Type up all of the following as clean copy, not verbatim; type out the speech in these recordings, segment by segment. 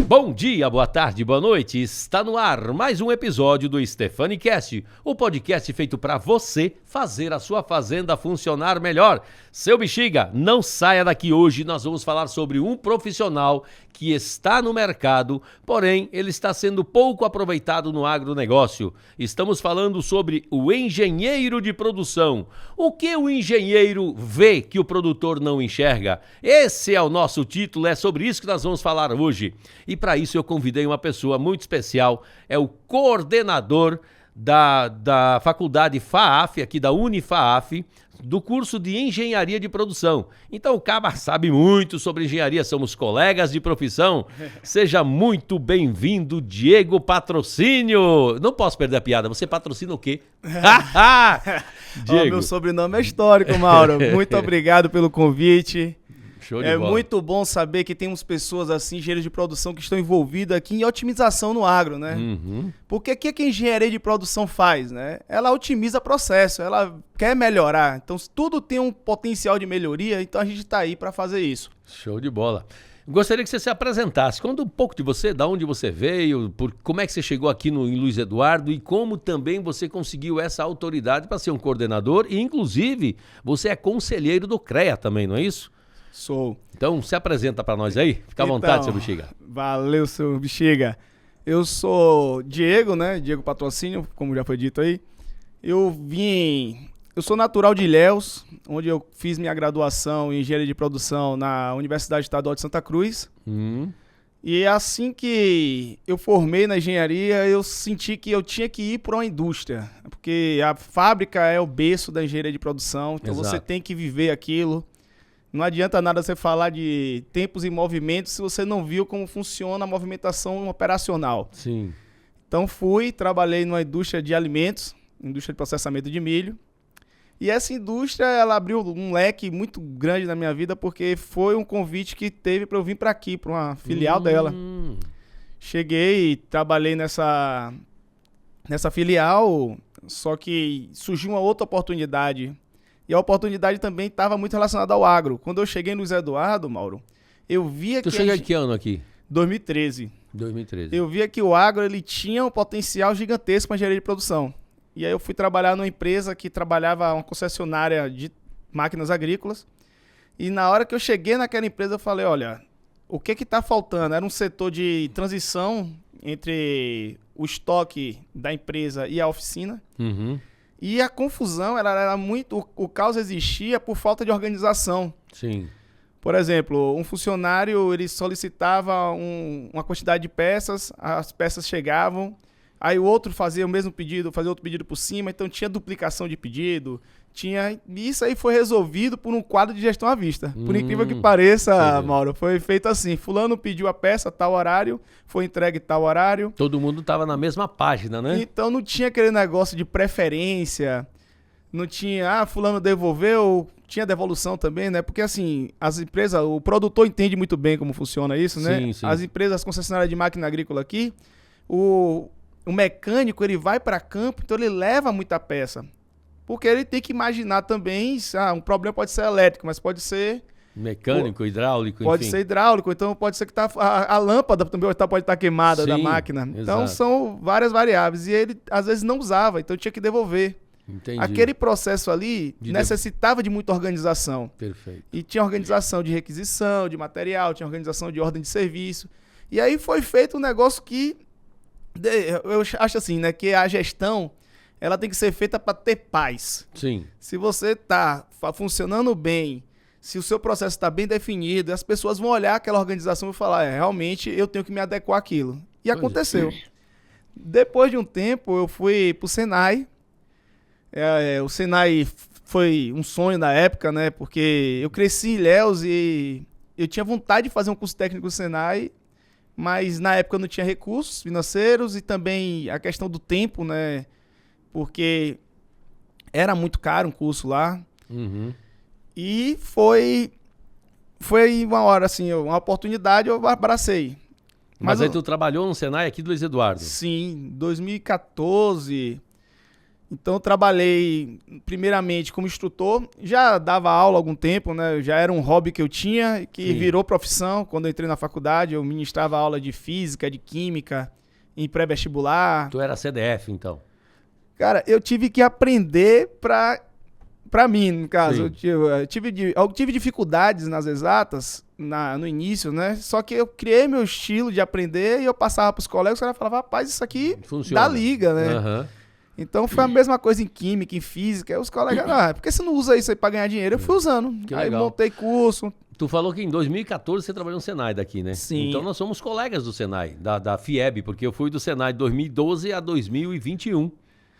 Bom dia, boa tarde, boa noite. Está no ar mais um episódio do StefaniCast, o podcast feito para você fazer a sua fazenda funcionar melhor. Seu Bexiga, não saia daqui hoje. Nós vamos falar sobre um profissional que está no mercado, porém ele está sendo pouco aproveitado no agronegócio. Estamos falando sobre o engenheiro de produção. O que o engenheiro vê que o produtor não enxerga? Esse é o nosso título, é sobre isso que nós vamos falar hoje. E para isso eu convidei uma pessoa muito especial, é o coordenador da faculdade FAAF, aqui da Unifaaf, do curso de Engenharia de Produção. Então o Caba sabe muito sobre engenharia, somos colegas de profissão. Seja muito bem-vindo, Diego Patrocínio. Não posso perder a piada, você patrocina o quê? Diego. Meu sobrenome é histórico, Mauro. Muito obrigado pelo convite. Show de bola. Muito bom saber que temos pessoas assim, engenheiros de produção, que estão envolvidas aqui em otimização no agro, né? Porque o que a engenharia de produção faz, né? Ela otimiza processo, ela quer melhorar. Então, tudo tem um potencial de melhoria, então a gente está aí para fazer isso. Show de bola. Gostaria que você se apresentasse. Conta um pouco de você, de onde você veio, como é que você chegou aqui em Luiz Eduardo e como também você conseguiu essa autoridade para ser um coordenador e, inclusive, você é conselheiro do CREA também, não é isso? Sou. Então, se apresenta para nós aí. Fica à vontade, seu Bexiga. Valeu, seu Bexiga. Eu sou Diego, né? Diego Patrocínio, como já foi dito aí. Eu sou natural de Ilhéus, onde eu fiz minha graduação em Engenharia de Produção na Universidade Estadual de Santa Cruz. E assim que eu formei na engenharia, eu senti que eu tinha que ir para uma indústria. Porque a fábrica é o berço da engenharia de produção, então Exato. Você tem que viver aquilo. Não adianta nada você falar de tempos e movimentos se você não viu como funciona a movimentação operacional. Sim. Então trabalhei numa indústria de alimentos, indústria de processamento de milho. E essa indústria, ela abriu um leque muito grande na minha vida, porque foi um convite que teve para eu vir para aqui, para uma filial dela. Cheguei e trabalhei nessa filial, só que surgiu uma outra oportunidade. E a oportunidade também estava muito relacionada ao agro. Quando eu cheguei no Luiz Eduardo, Mauro, eu via que... Tu chegou em que ano aqui? 2013. 2013. Eu via que o agro ele tinha um potencial gigantesco para engenharia de produção. E aí eu fui trabalhar numa empresa que trabalhava uma concessionária de máquinas agrícolas. E na hora que eu cheguei naquela empresa, eu falei, olha, o que está faltando? Era um setor de transição entre o estoque da empresa e a oficina. E a confusão, ela era muito... O caos existia por falta de organização. Sim. Por exemplo, um funcionário, ele solicitava uma quantidade de peças, as peças chegavam, aí o outro fazia o mesmo pedido, fazia outro pedido por cima, então tinha duplicação de pedido, isso aí foi resolvido por um quadro de gestão à vista. Por incrível que pareça, Mauro, foi feito assim, fulano pediu a peça, tal horário, foi entregue tal horário. Todo mundo estava na mesma página, né? Então não tinha aquele negócio de preferência, não tinha, fulano devolveu, tinha devolução também, né? Porque assim, as empresas, o produtor entende muito bem como funciona isso, né? Sim, sim. As empresas, as concessionárias de máquina agrícola aqui, o mecânico, ele vai para campo, então ele leva muita peça. Porque ele tem que imaginar também, um problema pode ser elétrico, mas pode ser... Mecânico, hidráulico, pode enfim. Ser hidráulico, então pode ser que a lâmpada também pode estar queimada. Sim, da máquina. Então exato. São várias variáveis. E ele, às vezes, não usava, então tinha que devolver. Entendi. Aquele processo ali necessitava de muita organização. Perfeito. E tinha organização de requisição, de material, tinha organização de ordem de serviço. E aí foi feito um negócio que... Eu acho assim, né? Que a gestão, ela tem que ser feita para ter paz. Sim. Se você está funcionando bem, se o seu processo está bem definido, as pessoas vão olhar aquela organização e falar, realmente eu tenho que me adequar àquilo. E aconteceu. Depois de um tempo, eu fui para o Senai. O Senai foi um sonho na época, né? Porque eu cresci em Ilhéus e eu tinha vontade de fazer um curso técnico no Senai, mas na época eu não tinha recursos financeiros e também a questão do tempo, né? Porque era muito caro um curso lá. E foi uma hora, assim, uma oportunidade, eu abracei. Mas aí tu trabalhou no Senai aqui do Luiz Eduardo? Sim, 2014. Então, eu trabalhei primeiramente como instrutor, já dava aula há algum tempo, né? Já era um hobby que eu tinha, que virou profissão. Quando eu entrei na faculdade, eu ministrava aula de física, de química, em pré-vestibular. Tu era CDF, então? Cara, eu tive que aprender pra mim, no caso. Eu tive dificuldades nas exatas, no início, né? Só que eu criei meu estilo de aprender e eu passava pros colegas, os caras falavam, rapaz, isso aqui dá liga, né? Uhum. Então foi a mesma coisa em química, em física. Aí os colegas, por que você não usa isso aí pra ganhar dinheiro? Eu fui usando. Que aí legal. montei curso. Tu falou que em 2014 você trabalhou no Senai daqui, né? Sim. Então nós somos colegas do Senai, da FIEB, porque eu fui do Senai de 2012 a 2021.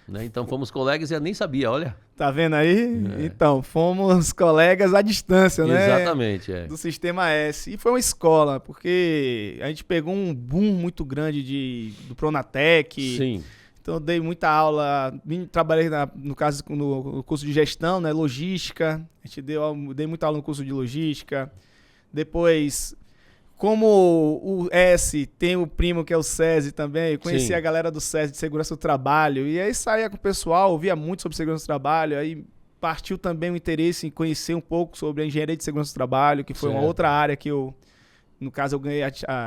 Né? Então fomos colegas e eu nem sabia, olha. Tá vendo aí? Então, fomos colegas à distância, né? Exatamente, do Sistema S. E foi uma escola, porque a gente pegou um boom muito grande do Pronatec. Sim. Então eu dei muita aula, trabalhei no caso no curso de gestão, né, logística. A gente dei muita aula no curso de logística. Depois, como o S tem o primo que é o SESI também, conheci a galera do SESI de segurança do trabalho. E aí saía com o pessoal, ouvia muito sobre segurança do trabalho. Aí partiu também o interesse em conhecer um pouco sobre a engenharia de segurança do trabalho, que foi uma outra área que eu, no caso, eu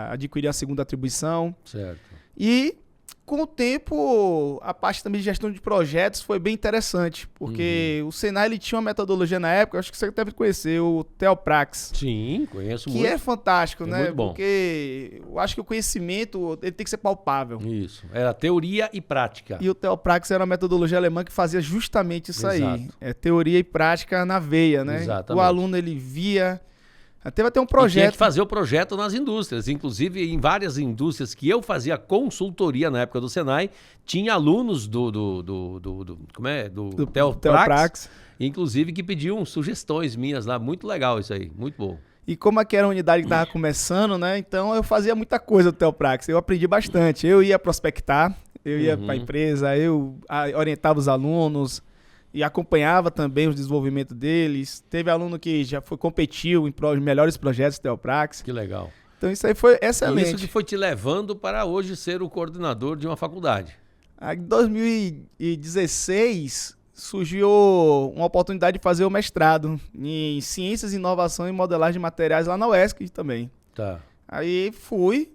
adquiri a segunda atribuição. Certo. E com o tempo, a parte também de gestão de projetos foi bem interessante, porque o Senai ele tinha uma metodologia na época, acho que você deve conhecer, o Theopraxis. Sim, conheço muito. Que é fantástico, né? Muito bom. Porque eu acho que o conhecimento ele tem que ser palpável. Isso, era teoria e prática. E o Theopraxis era uma metodologia alemã que fazia justamente isso aí. Exato. É teoria e prática na veia, né? Exatamente. O aluno ele via... Até vai ter um E tinha projeto. que fazer o projeto nas indústrias. Inclusive, em várias indústrias que eu fazia consultoria na época do Senai, tinha alunos do Theopraxis, inclusive, que pediam sugestões minhas lá. Muito legal isso aí, muito bom. E como aqui era uma unidade que estava começando, né? Então eu fazia muita coisa do Theopraxis. Eu aprendi bastante. Eu ia prospectar, eu ia para a empresa, eu orientava os alunos e acompanhava também o desenvolvimento deles. Teve aluno que já competiu em melhores projetos do Theopraxis. Que legal. Então isso aí foi excelente. Isso que foi te levando para hoje ser o coordenador de uma faculdade. Aí, em 2016 surgiu uma oportunidade de fazer o mestrado em Ciências, Inovação e Modelagem de Materiais lá na UESC também. Tá. Aí fui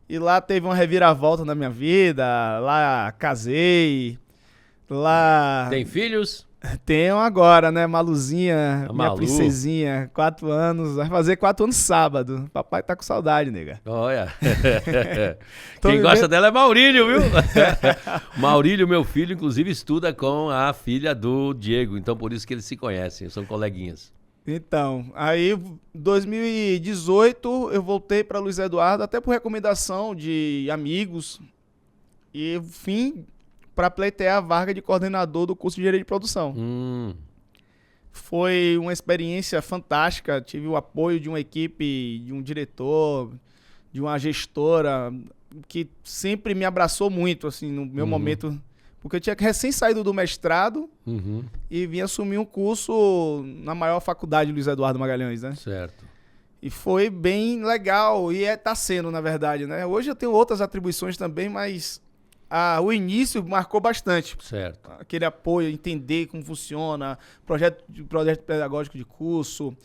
e lá teve uma reviravolta na minha vida, lá casei, lá... Tem filhos? Tenho agora, né? Maluzinha, minha Malu. princesinha, 4 anos, vai fazer 4 anos sábado. Papai tá com saudade, nega. Olha. Tô Quem vivendo- gosta dela é Maurílio, viu? Maurílio, meu filho, inclusive estuda com a filha do Diego, então por isso que eles se conhecem, são coleguinhas. Então, aí 2018 eu voltei para Luiz Eduardo, até por recomendação de amigos, e vim para pleitear a vaga de coordenador do curso de Engenharia de Produção. Foi uma experiência fantástica, tive o apoio de uma equipe, de um diretor, de uma gestora, que sempre me abraçou muito, assim, no meu momento, porque eu tinha recém saído do mestrado e vim assumir um curso na maior faculdade Luiz Eduardo Magalhães, né? Certo. E foi bem legal, e tá sendo, na verdade, né? Hoje eu tenho outras atribuições também, mas o início marcou bastante. Certo. Aquele apoio, entender como funciona, projeto pedagógico de curso,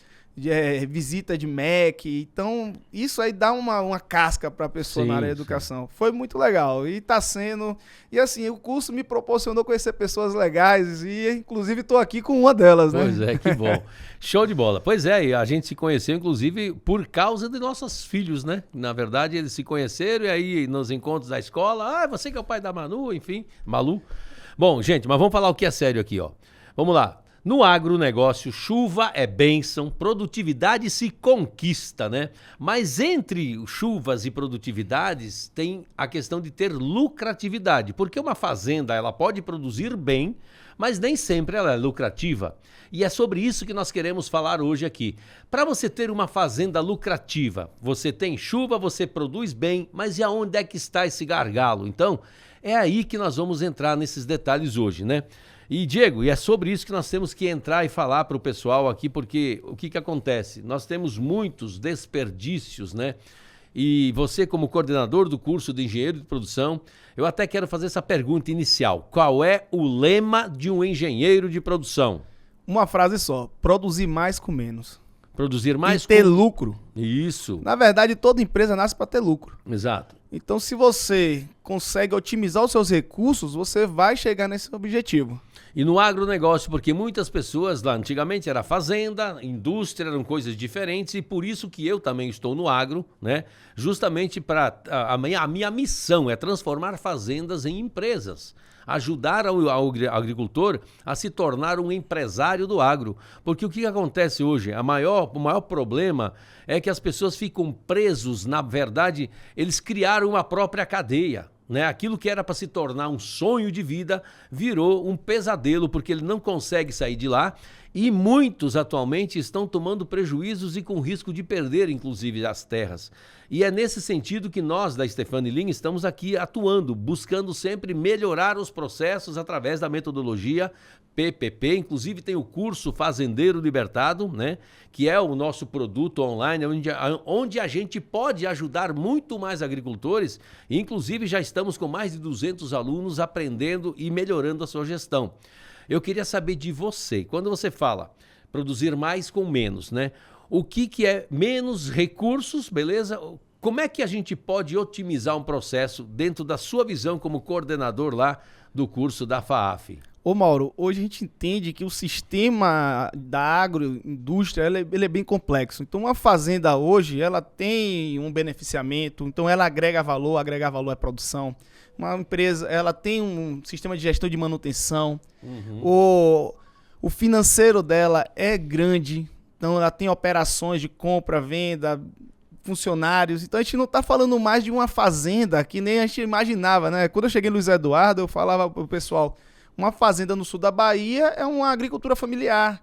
visita de MEC. Então, isso aí dá uma casca para a pessoa na área de educação. Foi muito legal e está sendo. E assim, o curso me proporcionou conhecer pessoas legais e, inclusive, estou aqui com uma delas, né? Pois é, que bom. Show de bola. Pois é, e a gente se conheceu, inclusive, por causa de nossos filhos, né? Na verdade, eles se conheceram e aí, nos encontros da escola, você que é o pai da Manu, enfim, Malu. Bom, gente, mas vamos falar o que é sério aqui, ó. Vamos lá. No agronegócio, chuva é bênção, produtividade se conquista, né? Mas entre chuvas e produtividades tem a questão de ter lucratividade, porque uma fazenda ela pode produzir bem, mas nem sempre ela é lucrativa. E é sobre isso que nós queremos falar hoje aqui. Para você ter uma fazenda lucrativa, você tem chuva, você produz bem, mas e aonde é que está esse gargalo? Então, é aí que nós vamos entrar nesses detalhes hoje, né? E, Diego, é sobre isso que nós temos que entrar e falar para o pessoal aqui, porque o que acontece? Nós temos muitos desperdícios, né? E você, como coordenador do curso de engenheiro de produção, eu até quero fazer essa pergunta inicial. Qual é o lema de um engenheiro de produção? Uma frase só: produzir mais com menos. Produzir mais e ter lucro. Isso. Na verdade, toda empresa nasce para ter lucro. Exato. Então, se você consegue otimizar os seus recursos, você vai chegar nesse objetivo. E no agronegócio, porque muitas pessoas lá antigamente era fazenda, indústria, eram coisas diferentes, e por isso que eu também estou no agro, né? Justamente para a minha missão é transformar fazendas em empresas. Ajudar ao agricultor a se tornar um empresário do agro. Porque o que acontece hoje? O maior problema é que as pessoas ficam presos, na verdade, eles criaram uma própria cadeia. Né? Aquilo que era para se tornar um sonho de vida virou um pesadelo, porque ele não consegue sair de lá. E muitos atualmente estão tomando prejuízos e com risco de perder, inclusive, as terras. E é nesse sentido que nós, da Stefani Lean, estamos aqui atuando, buscando sempre melhorar os processos através da metodologia PPP. Inclusive tem o curso Fazendeiro Libertado, né? Que é o nosso produto online, onde a gente pode ajudar muito mais agricultores. Inclusive já estamos com mais de 200 alunos aprendendo e melhorando a sua gestão. Eu queria saber de você, quando você fala produzir mais com menos, né? O que é menos recursos, beleza? Como é que a gente pode otimizar um processo dentro da sua visão como coordenador lá do curso da FAAF? Ô Mauro, hoje a gente entende que o sistema da agroindústria ele é bem complexo. Então uma fazenda hoje, ela tem um beneficiamento, então ela agrega valor é produção. Uma empresa, ela tem um sistema de gestão de manutenção, o financeiro dela é grande, então ela tem operações de compra, venda, funcionários. Então a gente não está falando mais de uma fazenda que nem a gente imaginava, né? Quando eu cheguei no Luiz Eduardo, eu falava pro pessoal, uma fazenda no sul da Bahia é uma agricultura familiar.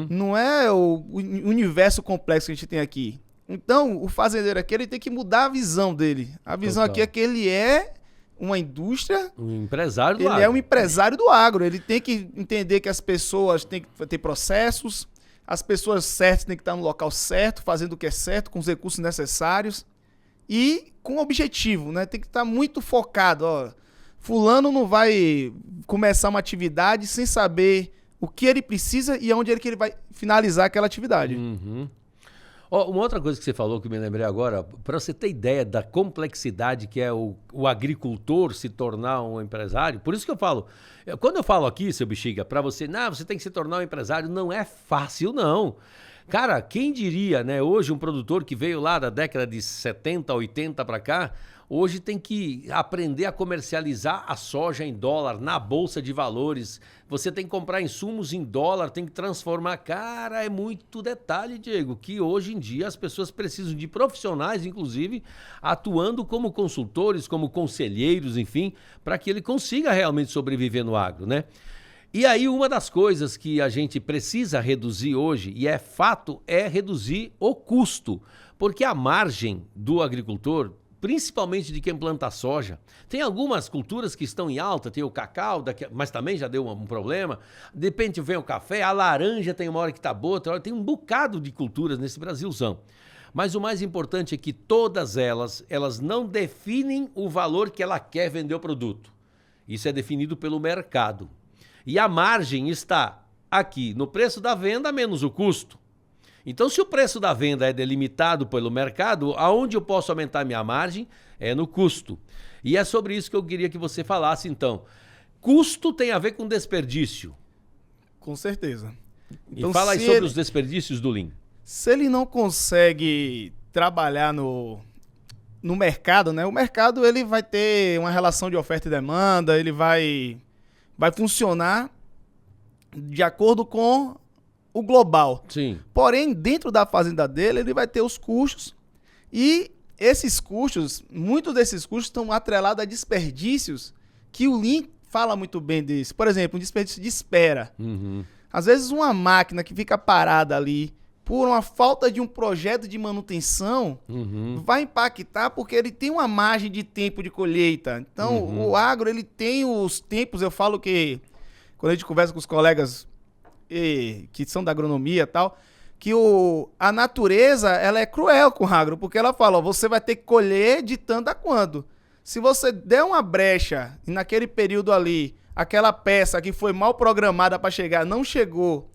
Não é o universo complexo que a gente tem aqui. Então, o fazendeiro aqui ele tem que mudar a visão dele. A visão aqui é que ele é uma indústria. Um empresário do agro. Ele é um empresário do agro. Ele tem que entender que as pessoas têm que ter processos, as pessoas certas têm que estar no local certo, fazendo o que é certo, com os recursos necessários e com objetivo, né? Tem que estar muito focado, ó. Fulano não vai começar uma atividade sem saber o que ele precisa e aonde ele vai finalizar aquela atividade. Uma outra coisa que você falou que me lembrei agora, para você ter ideia da complexidade que é o agricultor se tornar um empresário, por isso que eu falo, quando eu falo aqui, seu Bexiga, para você, você tem que se tornar um empresário, não é fácil não. Cara, quem diria, né, hoje um produtor que veio lá da década de 70, 80 para cá, hoje tem que aprender a comercializar a soja em dólar, na bolsa de valores. Você tem que comprar insumos em dólar, tem que transformar. Cara, é muito detalhe, Diego, que hoje em dia as pessoas precisam de profissionais, inclusive, atuando como consultores, como conselheiros, enfim, para que ele consiga realmente sobreviver no agro, né? E aí uma das coisas que a gente precisa reduzir hoje, e é fato, é reduzir o custo, porque a margem do agricultor, principalmente de quem planta soja. Tem algumas culturas que estão em alta, tem o cacau, mas também já deu um problema. De repente vem o café, a laranja tem uma hora que está boa, outra hora tem um bocado de culturas nesse Brasilzão. Mas o mais importante é que todas elas não definem o valor que ela quer vender o produto. Isso é definido pelo mercado. E a margem está aqui no preço da venda menos o custo. Então, se o preço da venda é delimitado pelo mercado, aonde eu posso aumentar minha margem é no custo. E é sobre isso que eu queria que você falasse, então. Custo tem a ver com desperdício. Com certeza. Então, e fala aí sobre os desperdícios do Lean. Se ele não consegue trabalhar no mercado, né? O mercado ele vai ter uma relação de oferta e demanda, ele vai funcionar de acordo com o global. Sim. Porém, dentro da fazenda dele, ele vai ter os custos e esses custos, muitos desses custos estão atrelados a desperdícios que o Lean fala muito bem disso. Por exemplo, um desperdício de espera. Às vezes uma máquina que fica parada ali por uma falta de um projeto de manutenção vai impactar porque ele tem uma margem de tempo de colheita. Então, o agro ele tem os tempos, eu falo que quando a gente conversa com os colegas que são da agronomia e tal, que a natureza ela é cruel com o agro, porque ela fala, ó, você vai ter que colher de tanto a quando. Se você der uma brecha e naquele período ali, aquela peça que foi mal programada para chegar não chegou,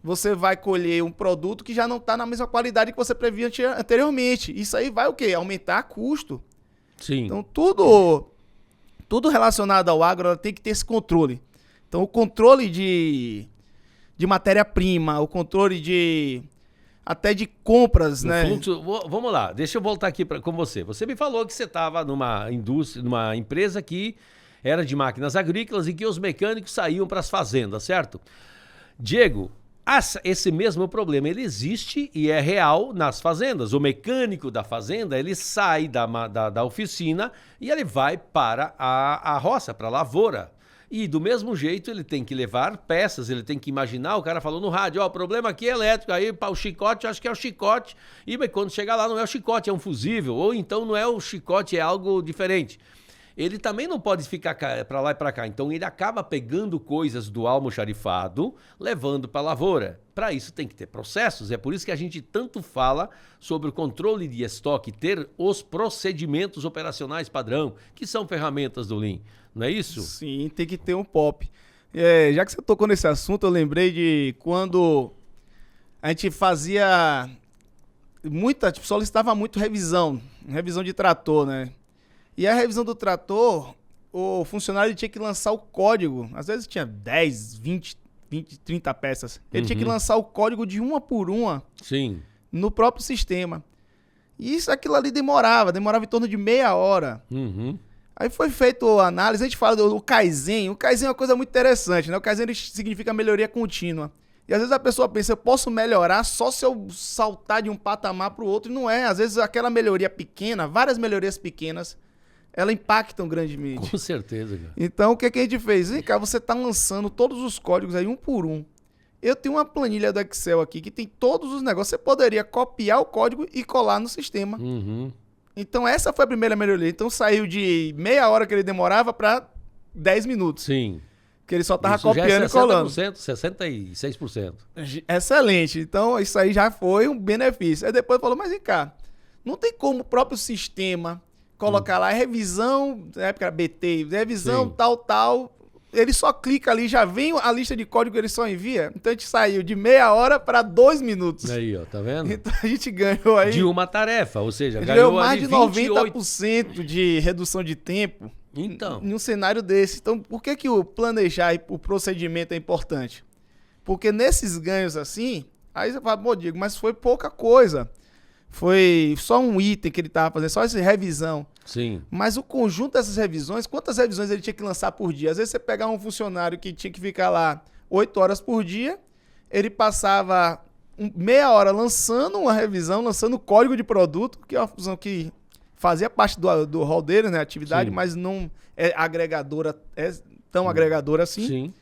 você vai colher um produto que já não está na mesma qualidade que você previa anteriormente. Isso aí vai o quê? Aumentar custo. Sim. Então tudo relacionado ao agro ela tem que ter esse controle. Então o controle de matéria-prima, o controle até de compras, né? Fluxo, vamos lá, deixa eu voltar aqui com você. Você me falou que você estava numa indústria, numa empresa que era de máquinas agrícolas e que os mecânicos saíam para as fazendas, certo? Diego, esse mesmo problema, ele existe e é real nas fazendas. O mecânico da fazenda, ele sai da oficina e ele vai para a roça, para a lavoura. E do mesmo jeito ele tem que levar peças, ele tem que imaginar, o cara falou no rádio, ó, o problema aqui é elétrico, aí o chicote, acho que é o chicote, e quando chegar lá não é o chicote, é um fusível, ou então não é o chicote, é algo diferente. Ele também não pode ficar para lá e para cá, então ele acaba pegando coisas do almoxarifado, levando para a lavoura. Para isso tem que ter processos, é por isso que a gente tanto fala sobre o controle de estoque, ter os procedimentos operacionais padrão, que são ferramentas do Lean, não é isso? Sim, tem que ter um POP. Já que você tocou nesse assunto, eu lembrei de quando a gente fazia solicitava muito revisão de trator, né? E a revisão do trator, o funcionário tinha que lançar o código. Às vezes tinha 10, 20, 30 peças. Ele tinha que lançar o código de uma por uma. Sim. No próprio sistema. E aquilo ali demorava em torno de meia hora. Aí foi feita a análise, a gente fala do Kaizen. O Kaizen é uma coisa muito interessante, né? O Kaizen significa melhoria contínua. E às vezes a pessoa pensa, eu posso melhorar só se eu saltar de um patamar para o outro. E não é. Às vezes aquela melhoria pequena, várias melhorias pequenas, ela impactam grandemente. Com certeza, cara. Então, o que a gente fez? Vem cá, você está lançando todos os códigos aí, um por um. Eu tenho uma planilha do Excel aqui que tem todos os negócios. Você poderia copiar o código e colar no sistema. Então, essa foi a primeira melhoria. Então, saiu de meia hora que ele demorava para 10 minutos. Sim. Que ele só estava Isso já copiando é e colando. 66%. Excelente. Então, isso aí já foi um benefício. Aí depois falou, mas vem cá, não tem como o próprio sistema colocar lá revisão, na época era BT, revisão, Sim. tal. Ele só clica ali, já vem a lista de código que ele só envia. Então a gente saiu de meia hora para 2 minutos. Aí, ó, tá vendo? Então a gente ganhou aí. De uma tarefa, ou seja, ganhou ganhou mais de 28. 90% de redução de tempo. Então. Em um cenário desse. Então, por que o planejar e o procedimento é importante? Porque nesses ganhos assim, aí você fala, pô, Diego, mas foi pouca coisa. Foi só um item que ele estava fazendo, só essa revisão. Sim. Mas o conjunto dessas revisões, quantas revisões ele tinha que lançar por dia? Às vezes você pegar um funcionário que tinha que ficar lá 8 horas por dia, ele passava meia hora lançando uma revisão, lançando o código de produto, que é uma função que fazia parte do rol dele, né, atividade, Sim. mas não é agregadora, é tão agregadora assim. Sim.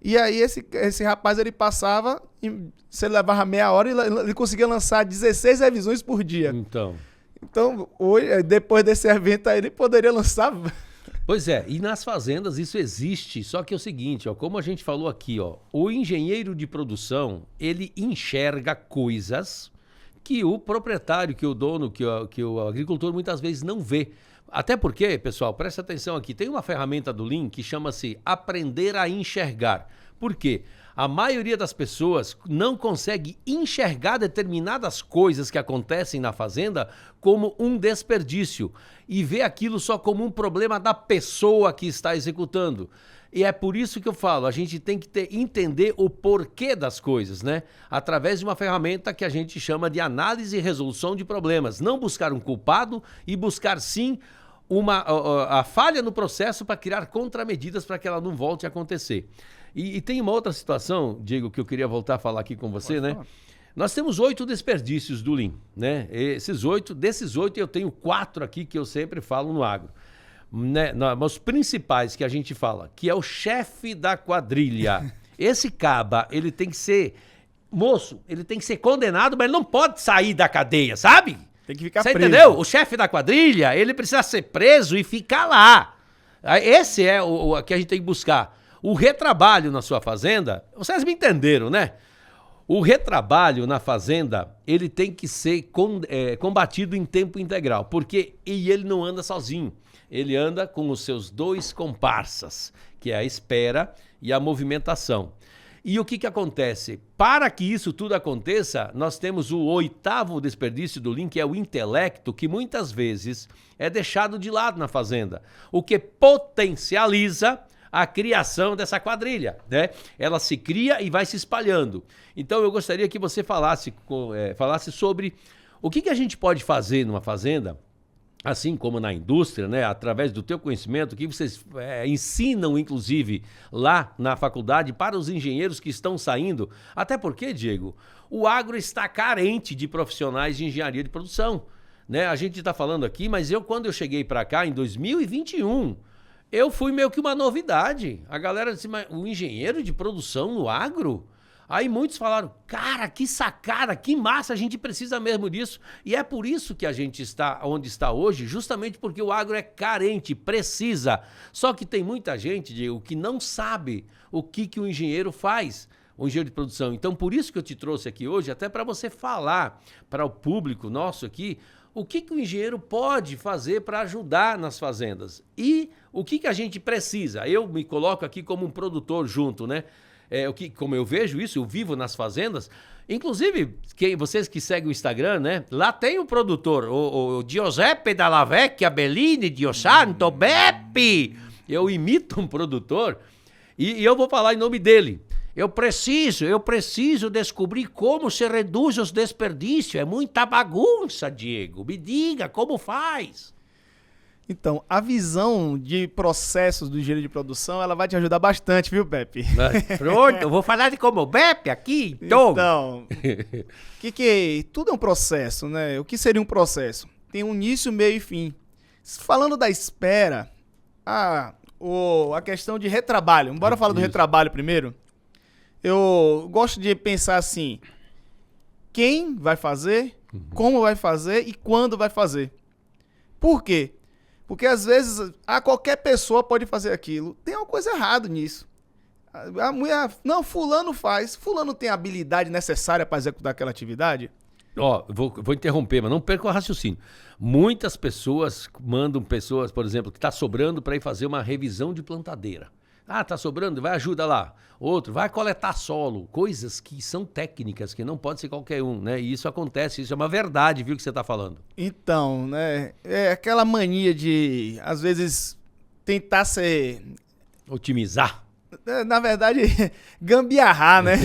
E aí esse rapaz, ele passava, se ele levava meia hora, ele conseguia lançar 16 revisões por dia. Então, hoje, depois desse evento aí, ele poderia lançar... Pois é, e nas fazendas isso existe, só que é o seguinte, ó, como a gente falou aqui, ó, o engenheiro de produção, ele enxerga coisas que o proprietário, que o dono, que o agricultor muitas vezes não vê. Até porque, pessoal, presta atenção aqui, tem uma ferramenta do Lean que chama-se Aprender a Enxergar. Por quê? A maioria das pessoas não consegue enxergar determinadas coisas que acontecem na fazenda como um desperdício e vê aquilo só como um problema da pessoa que está executando. E é por isso que eu falo, a gente tem que entender o porquê das coisas, né? Através de uma ferramenta que a gente chama de análise e resolução de problemas. Não buscar um culpado e buscar sim a falha no processo para criar contramedidas para que ela não volte a acontecer. E tem uma outra situação, Diego, que eu queria voltar a falar aqui com você, né? Nós temos 8 desperdícios do Lean, né? Desses 8 eu tenho 4 aqui que eu sempre falo no agro. Né? Os principais que a gente fala, que é o chefe da quadrilha. Esse caba, ele tem que ser, moço, ele tem que ser condenado, mas ele não pode sair da cadeia, sabe? Tem que ficar preso. Você preso. Entendeu? O chefe da quadrilha, ele precisa ser preso e ficar lá. Esse é o que a gente tem que buscar. O retrabalho na sua fazenda, vocês me entenderam, né? O retrabalho na fazenda, ele tem que ser combatido em tempo integral, porque ele não anda sozinho, ele anda com os seus 2 comparsas, que é a espera e a movimentação. E o que acontece? Para que isso tudo aconteça, nós temos o 8º desperdício do Lean, que é o intelecto, que muitas vezes é deixado de lado na fazenda, o que potencializa a criação dessa quadrilha, né? Ela se cria e vai se espalhando. Então eu gostaria que você falasse sobre o que a gente pode fazer numa fazenda, assim como na indústria, né? Através do teu conhecimento, que vocês ensinam, inclusive, lá na faculdade para os engenheiros que estão saindo. Até porque, Diego, o agro está carente de profissionais de engenharia de produção, né? A gente está falando aqui, mas quando eu cheguei para cá, em 2021... eu fui meio que uma novidade. A galera disse, mas o engenheiro de produção no agro? Aí muitos falaram, cara, que sacada, que massa, a gente precisa mesmo disso. E é por isso que a gente está onde está hoje, justamente porque o agro é carente, precisa. Só que tem muita gente, Diego, que não sabe o que o engenheiro faz, o engenheiro de produção. Então, por isso que eu te trouxe aqui hoje, até para você falar para o público nosso aqui, o que o engenheiro pode fazer para ajudar nas fazendas? E o que a gente precisa? Eu me coloco aqui como um produtor junto, né? Como eu vejo isso, eu vivo nas fazendas. Inclusive, vocês que seguem o Instagram, né? Lá tem o produtor, o Giuseppe Dalla Vecchia Bellini, Dio Santo, Beppe. Eu imito um produtor e eu vou falar em nome dele. Eu preciso descobrir como se reduz os desperdícios. É muita bagunça, Diego. Me diga, como faz? Então, a visão de processos do engenheiro de produção, ela vai te ajudar bastante, viu, Beppe? Pronto, eu vou falar de como Beppe aqui. Então, tudo é um processo, né? O que seria um processo? Tem um início, meio e fim. Falando da espera, a questão de retrabalho. Bora falar do retrabalho primeiro? Eu gosto de pensar assim, quem vai fazer, como vai fazer e quando vai fazer. Por quê? Porque às vezes qualquer pessoa pode fazer aquilo. Tem uma coisa errada nisso. A mulher, não, fulano faz. Fulano tem a habilidade necessária para executar aquela atividade? Vou interromper, mas não perca o raciocínio. Muitas pessoas mandam pessoas, por exemplo, que está sobrando para ir fazer uma revisão de plantadeira. Tá sobrando, vai ajuda lá. Outro, vai coletar solo. Coisas que são técnicas, que não pode ser qualquer um, né? E isso acontece, isso é uma verdade, viu, que você está falando. Então, né? É aquela mania de, às vezes, tentar ser... otimizar. Na verdade, gambiarrar, né?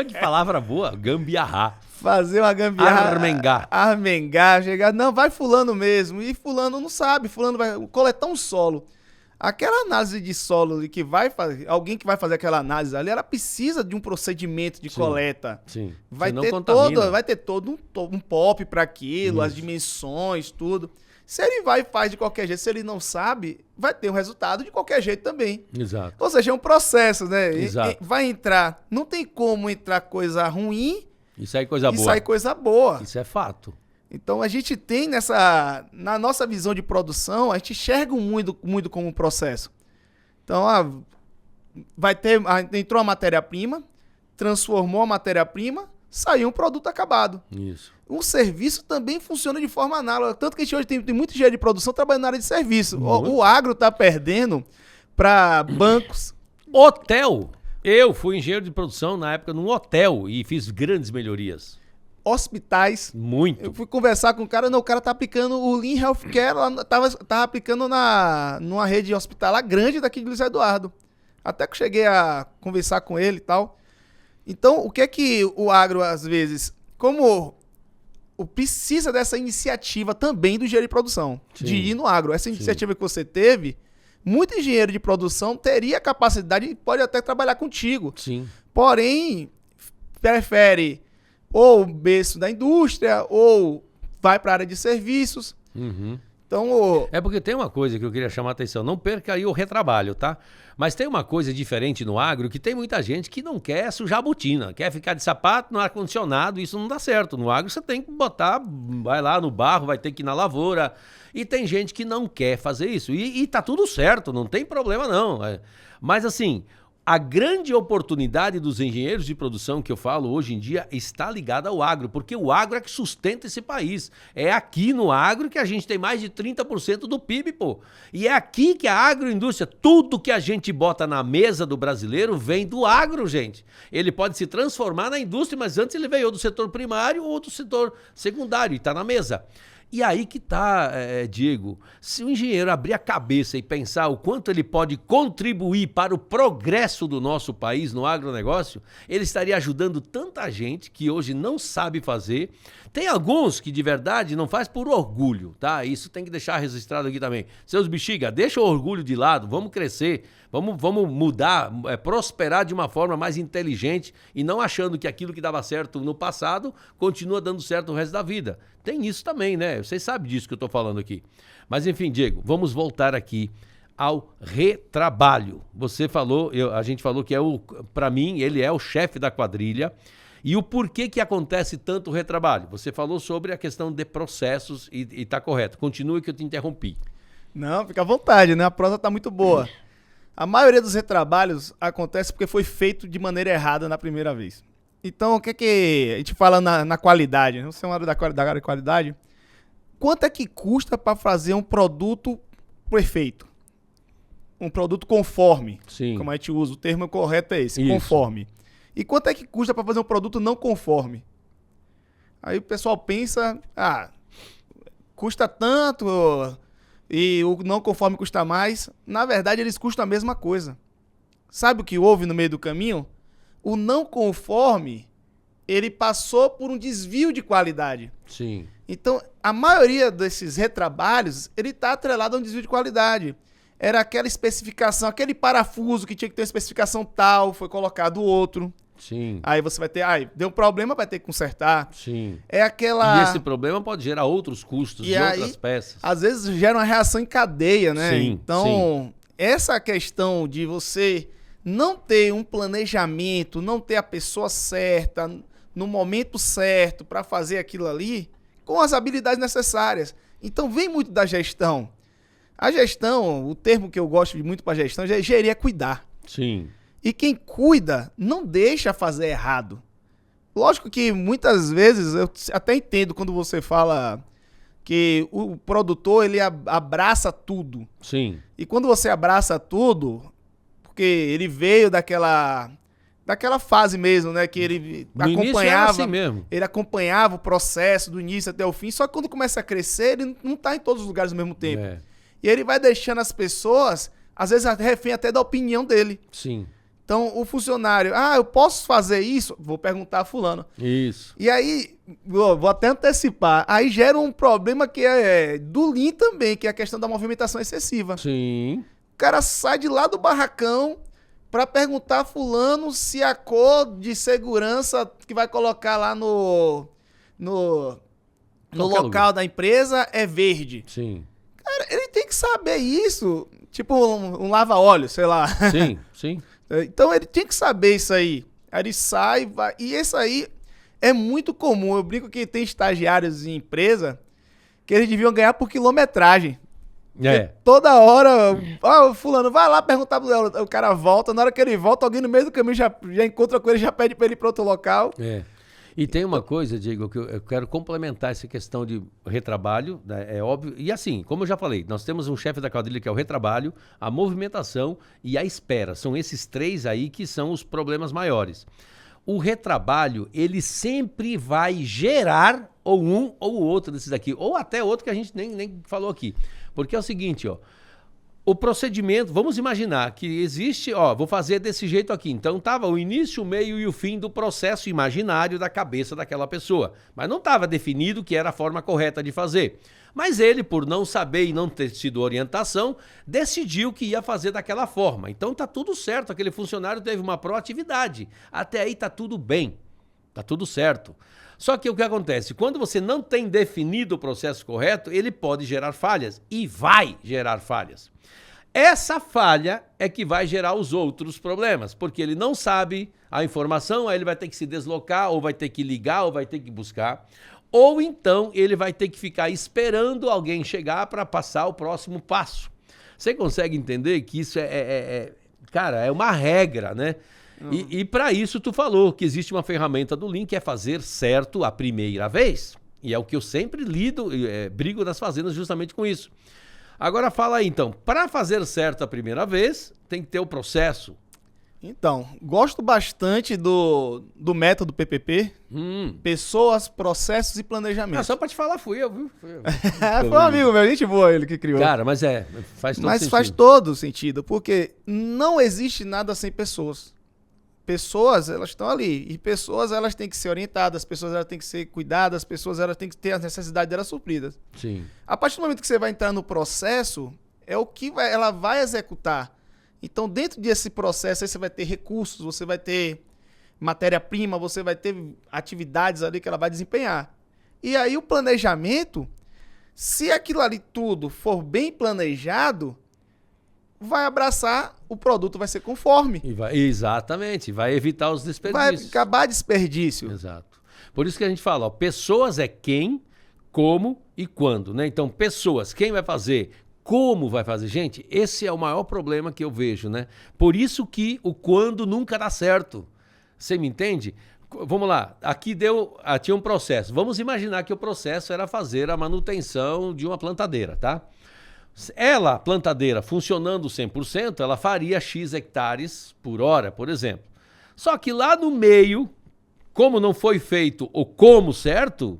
Que palavra boa, gambiarrar. Fazer uma gambiarra. Armengar, chegar, não, vai fulano mesmo. E fulano não sabe, fulano vai coletar um solo. Aquela análise de solo que vai fazer, alguém que vai fazer aquela análise ali, ela precisa de um procedimento de coleta. Sim. Vai ter todo um POP para aquilo, as dimensões, tudo. Se ele vai e faz de qualquer jeito, se ele não sabe, vai ter um resultado de qualquer jeito também. Exato. Ou seja, é um processo, né? Exato. Vai entrar, não tem como entrar coisa ruim e sair coisa boa. Sair coisa boa. Isso é fato. Então a gente tem na nossa visão de produção, a gente enxerga muito como um processo. Então, entrou a matéria-prima, transformou a matéria-prima, saiu um produto acabado. Isso. Um serviço também funciona de forma análoga. Tanto que a gente hoje tem muito engenheiro de produção trabalhando na área de serviço. O agro está perdendo para bancos. Hotel. Eu fui engenheiro de produção na época num hotel e fiz grandes melhorias. Hospitais. Muito. Eu fui conversar com o cara, o cara tá aplicando o Lean Healthcare, tava aplicando numa rede hospitalar grande daqui de Luiz Eduardo. Até que eu cheguei a conversar com ele e tal. Então, o que é que o agro, às vezes, precisa dessa iniciativa também do engenheiro de produção, de ir no agro. Essa iniciativa que você teve, muito engenheiro de produção teria capacidade e pode até trabalhar contigo. Sim. Porém, prefere ou o berço da indústria, ou vai para a área de serviços. Uhum. Então, É porque tem uma coisa que eu queria chamar a atenção, não perca aí o retrabalho, tá? Mas tem uma coisa diferente no agro, que tem muita gente que não quer sujar a botina, quer ficar de sapato no ar-condicionado, isso não dá certo. No agro você tem que botar, vai lá no barro, vai ter que ir na lavoura, e tem gente que não quer fazer isso. E tá tudo certo, não tem problema não. Mas assim, A grande oportunidade dos engenheiros de produção que eu falo hoje em dia está ligada ao agro, porque o agro é que sustenta esse país. É aqui no agro que a gente tem mais de 30% do PIB, pô. E é aqui que a agroindústria, tudo que a gente bota na mesa do brasileiro vem do agro, gente. Ele pode se transformar na indústria, mas antes ele veio do setor primário ou do setor secundário e está na mesa. E aí que tá, Diego, se o engenheiro abrir a cabeça e pensar o quanto ele pode contribuir para o progresso do nosso país no agronegócio, ele estaria ajudando tanta gente que hoje não sabe fazer. Tem alguns que de verdade não faz por orgulho, tá? Isso tem que deixar registrado aqui também. Seus bexiga, deixa o orgulho de lado, vamos crescer, vamos mudar, prosperar de uma forma mais inteligente e não achando que aquilo que dava certo no passado continua dando certo o resto da vida. Tem isso também, né? Vocês sabem disso que eu estou falando aqui. Mas enfim, Diego, vamos voltar aqui ao retrabalho. Você falou, a gente falou que para mim, ele é o chefe da quadrilha. E o porquê que acontece tanto o retrabalho? Você falou sobre a questão de processos e está correto. Continue que eu te interrompi. Não, fica à vontade, né? A prosa está muito boa. A maioria dos retrabalhos acontece porque foi feito de maneira errada na primeira vez. Então, o que é que a gente fala na qualidade? Você é uma área da área de qualidade. Quanto é que custa para fazer um produto perfeito? Um produto conforme. Sim. Como a gente usa, o termo correto é esse, Isso. conforme. E quanto é que custa para fazer um produto não conforme? Aí o pessoal pensa, custa tanto e o não conforme custa mais. Na verdade, eles custam a mesma coisa. Sabe o que houve no meio do caminho? O não conforme, ele passou por um desvio de qualidade. Sim. Então, a maioria desses retrabalhos, ele está atrelado a um desvio de qualidade. Era aquela especificação, aquele parafuso que tinha que ter uma especificação tal, foi colocado outro. Sim. Aí você vai ter, deu um problema, vai ter que consertar. Sim. É aquela... E esse problema pode gerar outros custos de outras peças. Às vezes gera uma reação em cadeia, né? Sim, então, essa questão de você não ter um planejamento, não ter a pessoa certa, no momento certo para fazer aquilo ali, com as habilidades necessárias. Então, vem muito da gestão. A gestão, o termo que eu gosto muito para gestão, gerir é cuidar. Sim. E quem cuida não deixa fazer errado. Lógico que muitas vezes, eu até entendo quando você fala que o produtor ele abraça tudo. Sim. E quando você abraça tudo, porque ele veio daquela fase mesmo, né? Que ele No início era assim mesmo. Ele acompanhava o processo do início até o fim. Só que quando começa a crescer, ele não está em todos os lugares ao mesmo tempo. É. E ele vai deixando as pessoas, às vezes refém até da opinião dele. Sim. Então, o funcionário, eu posso fazer isso? Vou perguntar a fulano. Isso. E aí, vou até antecipar, aí gera um problema que é do Lean também, que é a questão da movimentação excessiva. Sim. O cara sai de lá do barracão para perguntar a fulano se a cor de segurança que vai colocar lá no local da empresa é verde. Sim. Cara, ele tem que saber isso. Tipo um lava-óleo, sei lá. Sim, sim. Então ele tinha que saber isso aí. Aí ele sai, vai. E isso aí é muito comum. Eu brinco que tem estagiários em empresa que eles deviam ganhar por quilometragem. Porque toda hora, fulano, vai lá perguntar pro Léo, o cara volta, na hora que ele volta, alguém no meio do caminho já encontra com ele, já pede pra ele ir pra outro local. E tem uma coisa, Diego, que eu quero complementar essa questão de retrabalho, né, é óbvio. E assim, como eu já falei, nós temos um chefe da quadrilha que é o retrabalho, a movimentação e a espera. São esses três aí que são os problemas maiores. O retrabalho, ele sempre vai gerar ou um ou o outro desses daqui, ou até outro que a gente nem falou aqui. Porque é o seguinte, o procedimento, vamos imaginar que existe, vou fazer desse jeito aqui. Então estava o início, o meio e o fim do processo imaginário da cabeça daquela pessoa. Mas não estava definido que era a forma correta de fazer. Mas ele, por não saber e não ter tido orientação, decidiu que ia fazer daquela forma. Então tá tudo certo, aquele funcionário teve uma proatividade. Até aí tá tudo bem, tá tudo certo. Só que o que acontece? Quando você não tem definido o processo correto, ele pode gerar falhas e vai gerar falhas. Essa falha é que vai gerar os outros problemas, porque ele não sabe a informação, aí ele vai ter que se deslocar, ou vai ter que ligar, ou vai ter que buscar, ou então ele vai ter que ficar esperando alguém chegar para passar o próximo passo. Você consegue entender que isso Cara, é uma regra, né? E para isso tu falou que existe uma ferramenta do Lean que é fazer certo a primeira vez. E é o que eu sempre brigo das fazendas justamente com isso. Agora fala aí então, para fazer certo a primeira vez, tem que ter o processo. Então, gosto bastante do método PPP, pessoas, processos e planejamento. Só para te falar, fui eu, viu? Foi um amigo meu, gente boa ele que criou. Cara, mas faz todo sentido. Mas faz todo sentido, porque não existe nada sem pessoas. Pessoas, elas estão ali, e pessoas, elas têm que ser orientadas, pessoas, elas têm que ser cuidadas, pessoas, elas têm que ter as necessidades delas supridas. Sim. A partir do momento que você vai entrar no processo, é o que ela vai executar. Então, dentro desse processo, aí você vai ter recursos, você vai ter matéria-prima, você vai ter atividades ali que ela vai desempenhar. E aí o planejamento, se aquilo ali tudo for bem planejado, vai abraçar, o produto vai ser conforme. Exatamente, vai evitar os desperdícios. Vai acabar desperdício. Exato. Por isso que a gente fala, ó, pessoas é quem, como e quando, né? Então, pessoas, quem vai fazer, como vai fazer. Gente, esse é o maior problema que eu vejo, né? Por isso que o quando nunca dá certo. Você me entende? Vamos lá, aqui tinha um processo. Vamos imaginar que o processo era fazer a manutenção de uma plantadeira, tá? Ela, plantadeira, funcionando 100%, ela faria X hectares por hora, por exemplo. Só que lá no meio, como não foi feito o como certo,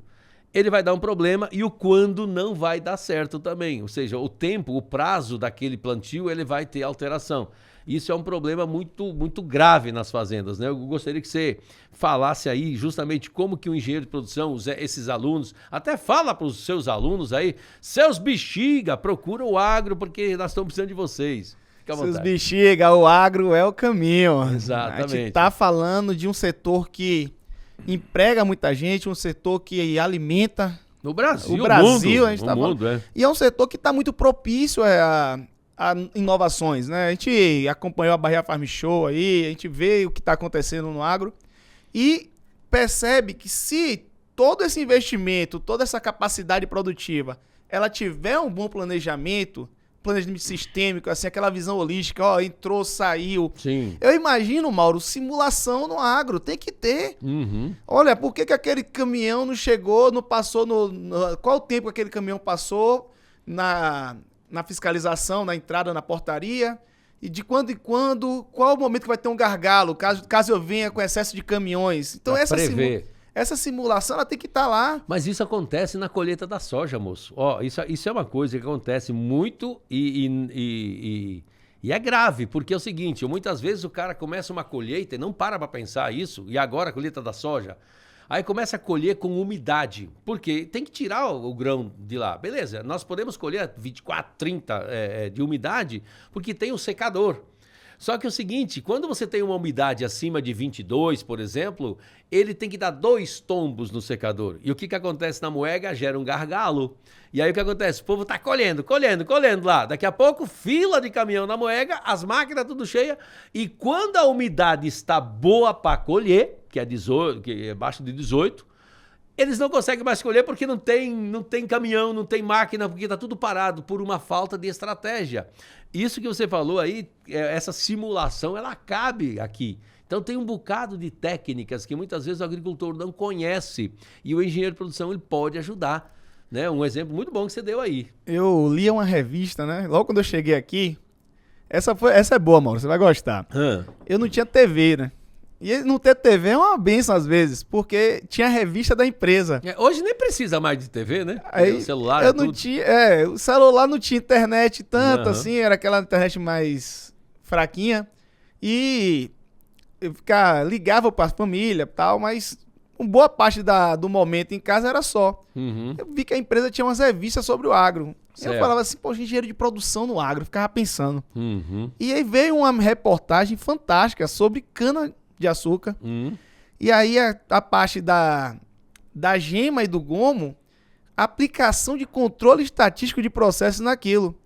ele vai dar um problema e o quando não vai dar certo também. Ou seja, o tempo, o prazo daquele plantio, ele vai ter alteração. Isso é um problema muito, muito grave nas fazendas, né? Eu gostaria que você falasse aí justamente como que o engenheiro de produção, esses alunos, até fala para os seus alunos aí, seus bexiga, procura o agro porque nós estamos precisando de vocês. Fica à vontade. Seus bexiga, o agro é o caminho. Exatamente. A gente está falando de um setor que emprega muita gente, um setor que alimenta no Brasil, o Brasil, mundo, a gente tá mundo, falando. E é um setor que está muito propício a inovações, né? A gente acompanhou a Bahia Farm Show aí, a gente vê o que está acontecendo no agro e percebe que se todo esse investimento, toda essa capacidade produtiva, ela tiver um bom planejamento sistêmico, assim, aquela visão holística, ó, entrou, saiu. Sim. Eu imagino, Mauro, simulação no agro, tem que ter. Uhum. Olha, por que aquele caminhão não chegou, não passou qual o tempo que aquele caminhão passou na fiscalização, na entrada, na portaria, e de quando em quando, qual o momento que vai ter um gargalo, caso eu venha com excesso de caminhões. Então essa simulação ela tem que estar lá. Mas isso acontece na colheita da soja, moço. Ó, isso é uma coisa que acontece muito e é grave, porque é o seguinte, muitas vezes o cara começa uma colheita e não para pensar isso, e agora a colheita da soja, aí começa a colher com umidade, porque tem que tirar o grão de lá. Beleza, nós podemos colher 24, 30 de umidade, porque tem o secador. Só que é o seguinte, quando você tem uma umidade acima de 22, por exemplo, ele tem que dar 2 tombos no secador. E o que acontece na moega? Gera um gargalo. E aí o que acontece? O povo tá colhendo lá. Daqui a pouco, fila de caminhão na moega, as máquinas tudo cheia. E quando a umidade está boa para colher, que é 18, que é abaixo de 18, eles não conseguem mais colher porque não tem caminhão, não tem máquina, porque está tudo parado por uma falta de estratégia. Isso que você falou aí, essa simulação, ela cabe aqui. Então tem um bocado de técnicas que muitas vezes o agricultor não conhece e o engenheiro de produção ele pode ajudar, né? Um exemplo muito bom que você deu aí. Eu li uma revista, né? Logo quando eu cheguei aqui, essa é boa, Mauro, você vai gostar. Eu não tinha TV, né? E não ter TV é uma benção às vezes, porque tinha a revista da empresa. Hoje nem precisa mais de TV, né? Aí, o celular eu não tinha, o celular não tinha internet tanto assim, era aquela internet mais fraquinha. E eu ligava para a família e tal, mas uma boa parte do momento em casa era só. Eu vi que a empresa tinha umas revistas sobre o agro. Eu falava assim, poxa, engenheiro de produção no agro, eu ficava pensando. E aí veio uma reportagem fantástica sobre cana de açúcar. E aí a parte da gema e do gomo, aplicação de controle estatístico de processos naquilo.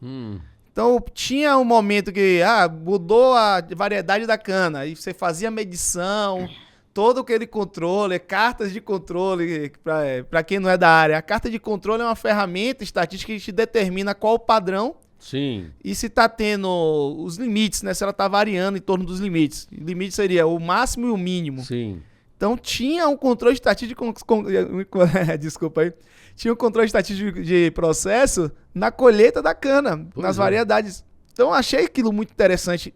Então tinha um momento que mudou a variedade da cana, aí você fazia medição, todo aquele controle, cartas de controle, para quem não é da área. A carta de controle é uma ferramenta estatística que te determina qual o padrão Sim. E se está tendo os limites, né? Se ela está variando em torno dos limites. O limite seria o máximo e o mínimo. Sim. Então tinha um controle estatístico desculpa aí. Tinha um controle estatístico de processo na colheita da cana, nas variedades. Então achei aquilo muito interessante.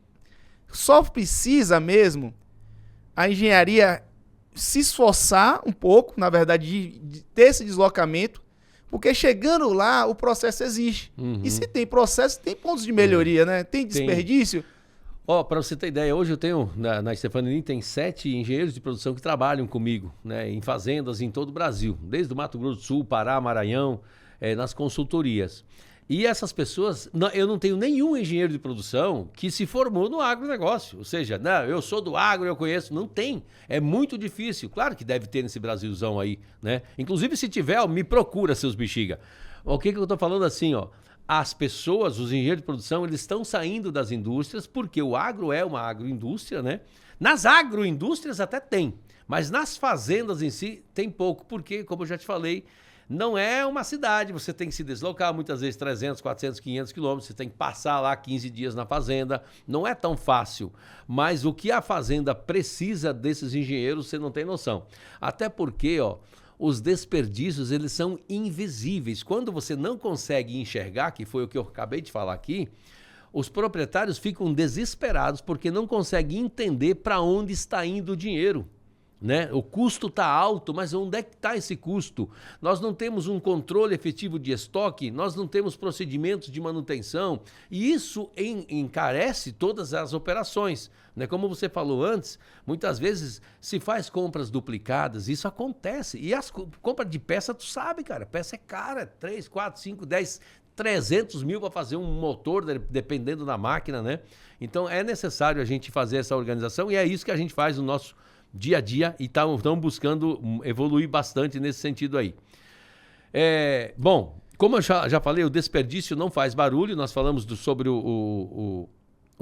Só precisa mesmo a engenharia se esforçar um pouco, na verdade, de ter esse deslocamento, porque chegando lá o processo existe. E se tem processo, tem pontos de melhoria, né? Tem desperdício. Para você ter ideia, hoje eu tenho, na Stefanini, tem 7 engenheiros de produção que trabalham comigo, né, em fazendas em todo o Brasil, desde o Mato Grosso do Sul, Pará, Maranhão, nas consultorias. E essas pessoas, eu não tenho nenhum engenheiro de produção que se formou no agronegócio. Ou seja, não, eu sou do agro, eu conheço. Não tem. É muito difícil. Claro que deve ter nesse Brasilzão aí, né? Inclusive, se tiver, me procura, seus bexiga. O que eu estou falando assim, ó? As pessoas, os engenheiros de produção, eles estão saindo das indústrias porque o agro é uma agroindústria, né? Nas agroindústrias até tem, mas nas fazendas em si tem pouco, porque, como eu já te falei, não é uma cidade, você tem que se deslocar muitas vezes 300, 400, 500 quilômetros, você tem que passar lá 15 dias na fazenda, não é tão fácil, mas o que a fazenda precisa desses engenheiros, você não tem noção. Até porque, ó, os desperdícios, eles são invisíveis. Quando você não consegue enxergar, que foi o que eu acabei de falar aqui, os proprietários ficam desesperados porque não conseguem entender para onde está indo o dinheiro. Né? O custo está alto, mas onde é que está esse custo? Nós não temos um controle efetivo de estoque, nós não temos procedimentos de manutenção e isso encarece todas as operações. Né? Como você falou antes, muitas vezes se faz compras duplicadas, isso acontece. E as compras de peça, tu sabe, cara, peça é cara, 3, 4, 5, 10, 300 mil para fazer um motor, dependendo da máquina, né? Então é necessário a gente fazer essa organização e é isso que a gente faz no nosso dia a dia e estamos buscando evoluir bastante nesse sentido aí. Bom, como eu já falei, o desperdício não faz barulho, nós falamos sobre o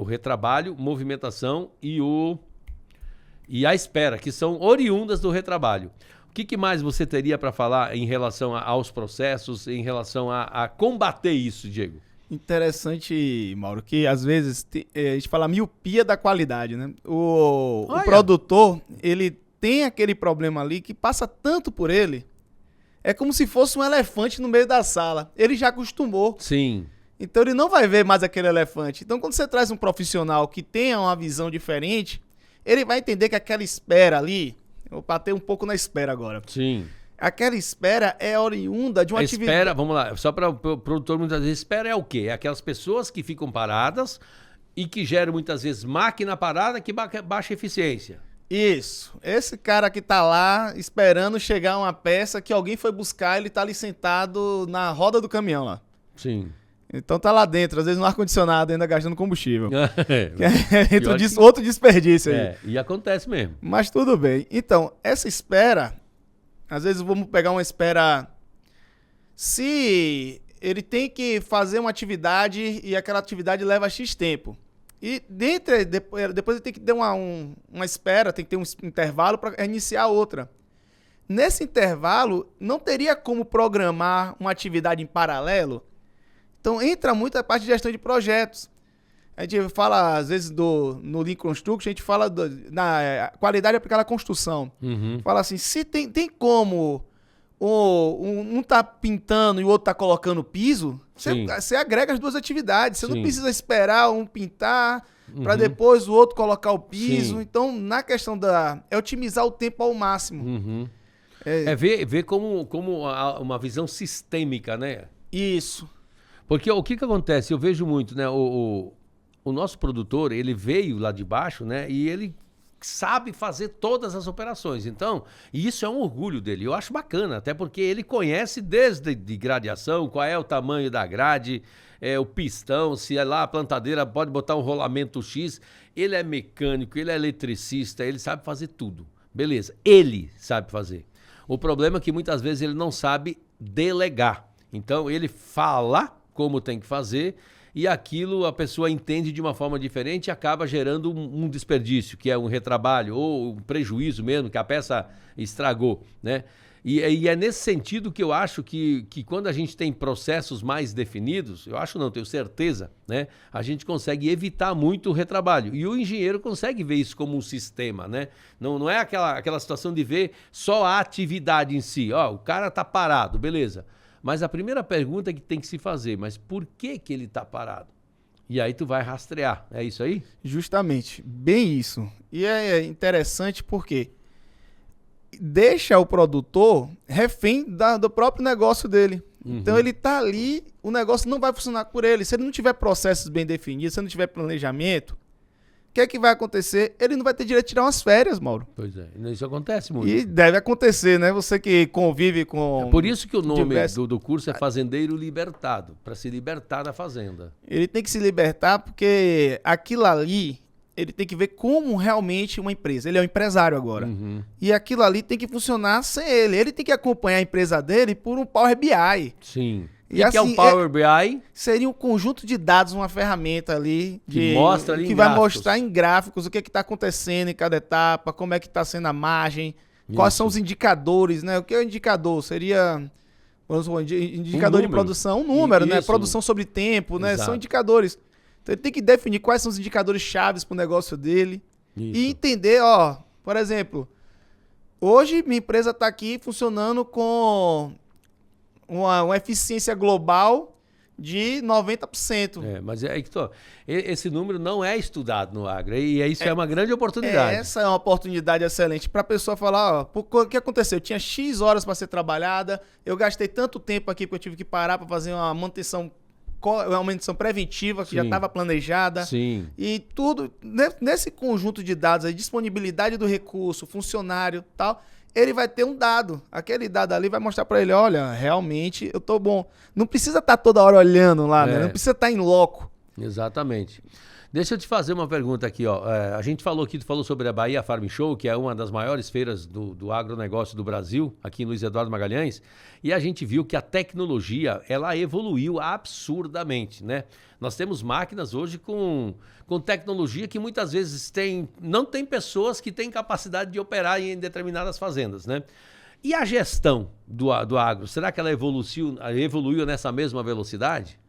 retrabalho, movimentação e a espera, que são oriundas do retrabalho. O que mais você teria para falar em relação aos processos, em relação a combater isso, Diego? Interessante, Mauro, que às vezes a gente fala miopia da qualidade, né? O produtor, ele tem aquele problema ali que passa tanto por ele, é como se fosse um elefante no meio da sala. Ele já acostumou. Sim. Então ele não vai ver mais aquele elefante. Então quando você traz um profissional que tenha uma visão diferente, ele vai entender que aquela espera ali, eu vou bater um pouco na espera agora. Sim. Aquela espera é oriunda de uma atividade. Espera, vamos lá, só para o produtor muitas vezes, espera é o quê? É aquelas pessoas que ficam paradas e que geram muitas vezes máquina parada que baixa eficiência. Isso. Esse cara que tá lá esperando chegar uma peça que alguém foi buscar, ele tá ali sentado na roda do caminhão lá. Sim. Então tá lá dentro, às vezes no ar-condicionado, ainda gastando combustível. É Outro desperdício aí. E acontece mesmo. Mas tudo bem. Então, essa espera, às vezes vamos pegar uma espera. Se ele tem que fazer uma atividade e aquela atividade leva X tempo. E depois ele tem que ter uma espera, tem que ter um intervalo para iniciar outra. Nesse intervalo, não teria como programar uma atividade em paralelo. Então entra muito a parte de gestão de projetos. A gente fala, às vezes, no Lean Construction, a gente fala na qualidade aplicada à construção. Uhum. Fala assim, se tem como um tá pintando e o outro tá colocando piso, você agrega as duas atividades. Você não precisa esperar um pintar para depois o outro colocar o piso. Sim. Então, na questão é otimizar o tempo ao máximo. Uhum. Ver como uma visão sistêmica, né? Isso. Porque o que acontece? Eu vejo muito, né? O nosso produtor, ele veio lá de baixo, né? E ele sabe fazer todas as operações. Então, isso é um orgulho dele. Eu acho bacana, até porque ele conhece desde de gradeação, qual é o tamanho da grade, o pistão, se é lá a plantadeira, pode botar um rolamento X. Ele é mecânico, ele é eletricista, ele sabe fazer tudo. Beleza, ele sabe fazer. O problema é que muitas vezes ele não sabe delegar. Então, ele fala como tem que fazer e aquilo a pessoa entende de uma forma diferente e acaba gerando um desperdício, que é um retrabalho ou um prejuízo mesmo, que a peça estragou, né? E é nesse sentido que eu acho que quando a gente tem processos mais definidos, eu acho não, tenho certeza, né? A gente consegue evitar muito o retrabalho. E o engenheiro consegue ver isso como um sistema, né? Não é aquela situação de ver só a atividade em si. Ó, o cara tá parado, beleza. Mas a primeira pergunta que tem que se fazer, mas por que ele tá parado? E aí tu vai rastrear, é isso aí? Justamente, bem isso. E é interessante porque deixa o produtor refém do próprio negócio dele. Então ele tá ali, o negócio não vai funcionar por ele. Se ele não tiver processos bem definidos, se ele não tiver planejamento, o que é que vai acontecer? Ele não vai ter direito de tirar umas férias, Mauro. Pois é, isso acontece muito. E deve acontecer, né? Você que convive com... É por isso que o nome do curso é Fazendeiro Libertado, para se libertar da fazenda. Ele tem que se libertar porque aquilo ali, ele tem que ver como realmente uma empresa. Ele é um empresário agora. E aquilo ali tem que funcionar sem ele. Ele tem que acompanhar a empresa dele por um Power BI. Sim. E assim, que é um Power BI? Seria um conjunto de dados, uma ferramenta ali que mostra ali que vai mostrar em gráficos o que está acontecendo em cada etapa, como é que está sendo a margem, quais são os indicadores, né? O que é o indicador? Seria indicador de produção, um número, né? Produção sobre tempo, né? Exato. São indicadores. Então ele tem que definir quais são os indicadores chaves para o negócio dele e entender, ó, por exemplo, hoje minha empresa está aqui funcionando com uma eficiência global de 90%. Mas é que esse número não é estudado no agro, e isso é uma grande oportunidade. Essa é uma oportunidade excelente para a pessoa falar, ó, o que aconteceu? Eu tinha X horas para ser trabalhada, eu gastei tanto tempo aqui porque eu tive que parar para fazer uma manutenção preventiva que já estava planejada. Sim. E tudo, nesse conjunto de dados aí, disponibilidade do recurso, funcionário e tal, ele vai ter um dado. Aquele dado ali vai mostrar para ele, olha, realmente eu tô bom. Não precisa estar toda hora olhando lá, né? Não precisa estar em loco. Exatamente. Deixa eu te fazer uma pergunta aqui, ó. A gente falou aqui, tu falou sobre a Bahia Farm Show, que é uma das maiores feiras do agronegócio do Brasil, aqui em Luiz Eduardo Magalhães, e a gente viu que a tecnologia, ela evoluiu absurdamente, né? Nós temos máquinas hoje com tecnologia que muitas vezes não tem pessoas que têm capacidade de operar em determinadas fazendas, né? E a gestão do agro, será que ela evoluiu nessa mesma velocidade?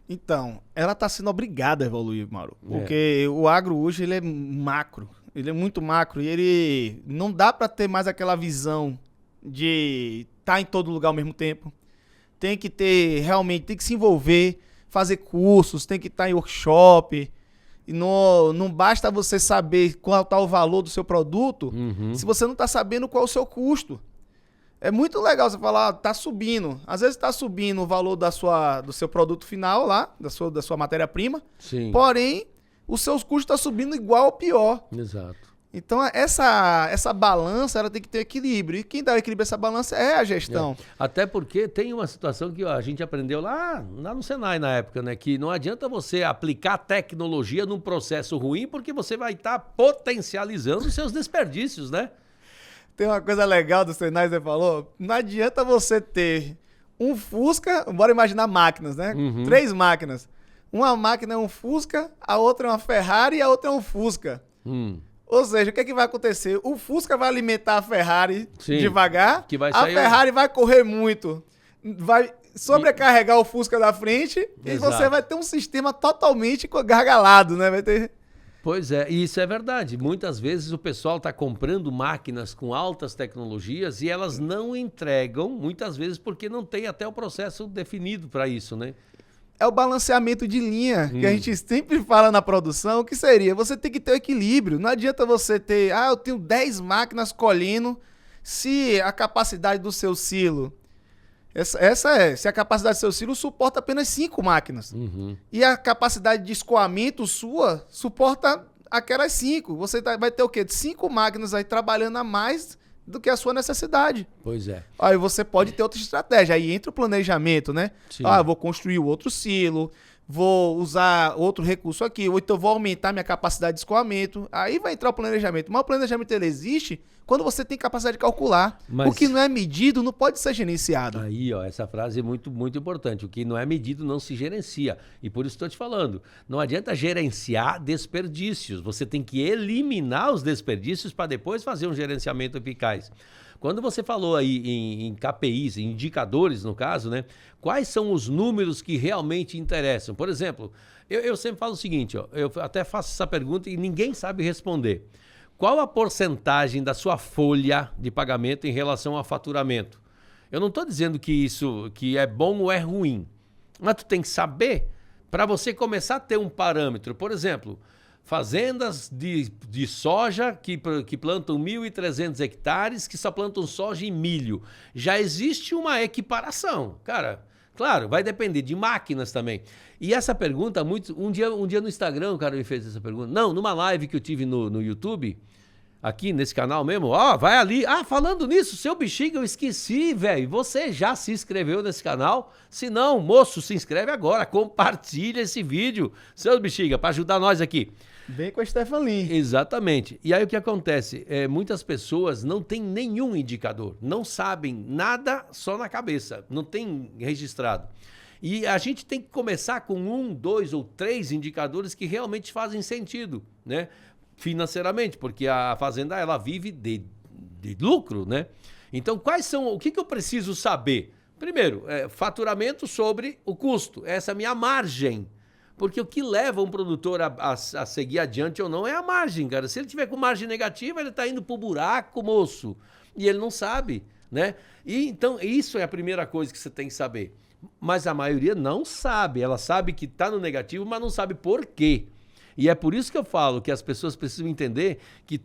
Então, ela está sendo obrigada a evoluir, Mauro. Porque o agro hoje ele é macro. Ele é muito macro e ele não dá para ter mais aquela visão de estar em todo lugar ao mesmo tempo. Tem que ter, realmente, tem que se envolver, fazer cursos, tem que estar em workshop. E não basta você saber qual está o valor do seu produto se você não está sabendo qual é o seu custo. É muito legal você falar, tá subindo. Às vezes tá subindo o valor do seu produto final lá, da sua matéria-prima. Sim. Porém, os seus custos estão subindo igual ou pior. Exato. Então, essa balança, ela tem que ter equilíbrio. E quem dá o equilíbrio a essa balança é a gestão. Até porque tem uma situação que a gente aprendeu lá no Senai na época, né? Que não adianta você aplicar tecnologia num processo ruim, porque você vai estar potencializando os seus desperdícios, né? Tem uma coisa legal do Senai, você falou, não adianta você ter um Fusca, bora imaginar máquinas, né? 3 máquinas. Uma máquina é um Fusca, a outra é uma Ferrari e a outra é um Fusca. Ou seja, o que é que vai acontecer? O Fusca vai alimentar a Ferrari devagar, a Ferrari vai correr muito, vai sobrecarregar o Fusca da frente e você vai ter um sistema totalmente gargalado, né? Vai ter... Pois é, e isso é verdade. Muitas vezes o pessoal está comprando máquinas com altas tecnologias e elas não entregam, muitas vezes porque não tem até o processo definido para isso, né? É o balanceamento de linha que a gente sempre fala na produção, que seria, você tem que ter o equilíbrio. Não adianta você ter, eu tenho 10 máquinas colhendo, se a capacidade do seu silo... se a capacidade do seu silo suporta apenas 5 máquinas. E a capacidade de escoamento sua suporta aquelas 5. Você vai ter o quê? 5 máquinas aí trabalhando a mais do que a sua necessidade. Pois é. Aí você pode ter outra estratégia. Aí entra o planejamento, né? Eu vou construir outro silo, vou usar outro recurso aqui, ou então vou aumentar minha capacidade de escoamento. Aí vai entrar o planejamento. Mas o planejamento ele existe quando você tem capacidade de calcular. Mas... o que não é medido não pode ser gerenciado. Aí, ó, essa frase é muito, muito importante. O que não é medido não se gerencia. E por isso estou te falando. Não adianta gerenciar desperdícios. Você tem que eliminar os desperdícios para depois fazer um gerenciamento eficaz. Quando você falou aí em KPIs, em indicadores no caso, né? Quais são os números que realmente interessam? Por exemplo, eu sempre falo o seguinte, ó, eu até faço essa pergunta e ninguém sabe responder. Qual a porcentagem da sua folha de pagamento em relação ao faturamento? Eu não estou dizendo que isso que é bom ou é ruim, mas tu tem que saber para você começar a ter um parâmetro. Por exemplo, fazendas de soja que plantam 1.300 hectares, que só plantam soja e milho. Já existe uma equiparação. Cara, claro, vai depender de máquinas também. E essa pergunta, um dia no Instagram o cara me fez essa pergunta. Não, numa live que eu tive no YouTube, aqui nesse canal mesmo, ó, vai ali. Ah, falando nisso, seu Bexiga, eu esqueci, velho. Você já se inscreveu nesse canal? Se não, moço, se inscreve agora, compartilha esse vídeo, seu Bexiga, para ajudar nós aqui. Vem com a Stephanie. Exatamente. E aí o que acontece? Muitas pessoas não têm nenhum indicador, não sabem nada só na cabeça, não tem registrado. E a gente tem que começar com 1, 2 ou 3 indicadores que realmente fazem sentido, né? Financeiramente, porque a fazenda ela vive de lucro, né? Então, o que eu preciso saber? Primeiro, faturamento sobre o custo, essa é a minha margem. Porque o que leva um produtor a seguir adiante ou não é a margem, cara. Se ele tiver com margem negativa, ele está indo pro buraco, moço. E ele não sabe, né? E então, isso é a primeira coisa que você tem que saber. Mas a maioria não sabe. Ela sabe que está no negativo, mas não sabe por quê. E é por isso que eu falo que as pessoas precisam entender que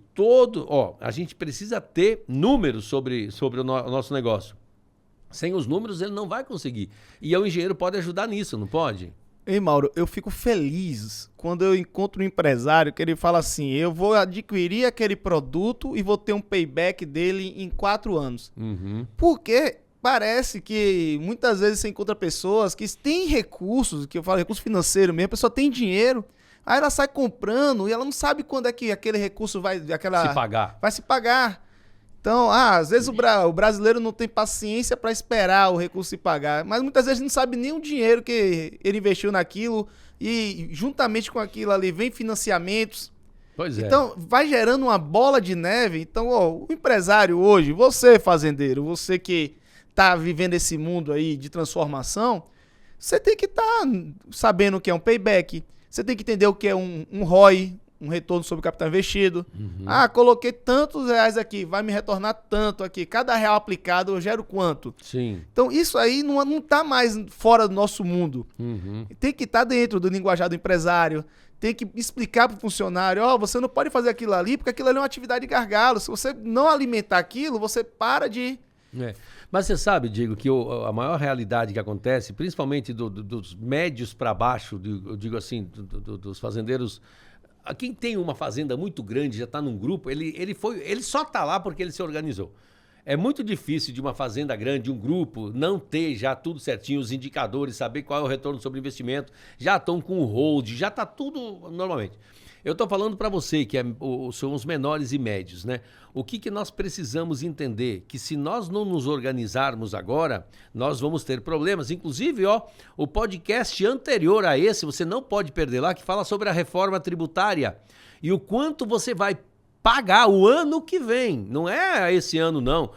a gente precisa ter números sobre o nosso negócio. Sem os números, ele não vai conseguir. E o engenheiro pode ajudar nisso, não pode? Ei, Mauro, eu fico feliz quando eu encontro um empresário que ele fala assim, eu vou adquirir aquele produto e vou ter um payback dele em 4 anos. Uhum. Porque parece que muitas vezes você encontra pessoas que têm recursos, que eu falo recurso financeiro mesmo, a pessoa tem dinheiro, aí ela sai comprando e ela não sabe quando é que aquele recurso vai se pagar. Então, às vezes o brasileiro não tem paciência para esperar o recurso se pagar, mas muitas vezes não sabe nem o dinheiro que ele investiu naquilo e juntamente com aquilo ali vem financiamentos. Pois é. Então, vai gerando uma bola de neve. Então, o empresário hoje, você fazendeiro, você que está vivendo esse mundo aí de transformação, você tem que estar sabendo o que é um payback, você tem que entender o que é um ROI, um retorno sobre o capital investido. Uhum. Coloquei tantos reais aqui, vai me retornar tanto aqui. Cada real aplicado eu gero quanto? Sim. Então isso aí não está mais fora do nosso mundo. Uhum. Tem que estar dentro do linguajar do empresário. Tem que explicar para o funcionário, você não pode fazer aquilo ali, porque aquilo ali é uma atividade de gargalo. Se você não alimentar aquilo, você para de... Mas você sabe, Diego, que a maior realidade que acontece, principalmente dos médios para baixo, eu digo assim, dos fazendeiros... Quem tem uma fazenda muito grande, já está num grupo, ele só está lá porque ele se organizou. É muito difícil de uma fazenda grande, um grupo, não ter já tudo certinho, os indicadores, saber qual é o retorno sobre investimento, já estão com o hold, já está tudo normalmente. Eu estou falando para você, que são os menores e médios, né? O que nós precisamos entender? Que se nós não nos organizarmos agora, nós vamos ter problemas. Inclusive, o podcast anterior a esse, você não pode perder lá, que fala sobre a reforma tributária e o quanto você vai pagar o ano que vem. Não é esse ano, não.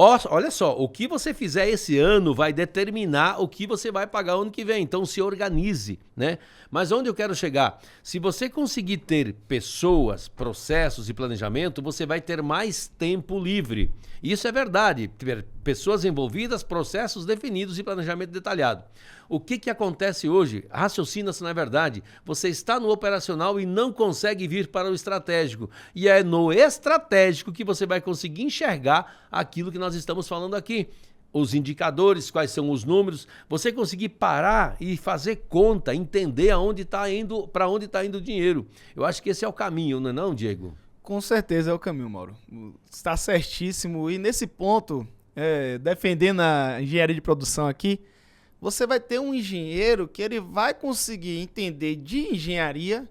Olha só, o que você fizer esse ano vai determinar o que você vai pagar ano que vem. Então se organize, né? Mas onde eu quero chegar? Se você conseguir ter pessoas, processos e planejamento, você vai ter mais tempo livre. Isso é verdade. Pessoas envolvidas, processos definidos e planejamento detalhado. O que acontece hoje? Raciocina se não é verdade. Você está no operacional e não consegue vir para o estratégico. E é no estratégico que você vai conseguir enxergar aquilo que nós estamos falando aqui. Os indicadores, quais são os números, você conseguir parar e fazer conta, entender aonde está indo, para onde está indo o dinheiro. Eu acho que esse é o caminho, não é não, Diego? Com certeza é o caminho, Mauro. Está certíssimo. E nesse ponto, defendendo a engenharia de produção aqui, você vai ter um engenheiro que ele vai conseguir entender de engenharia,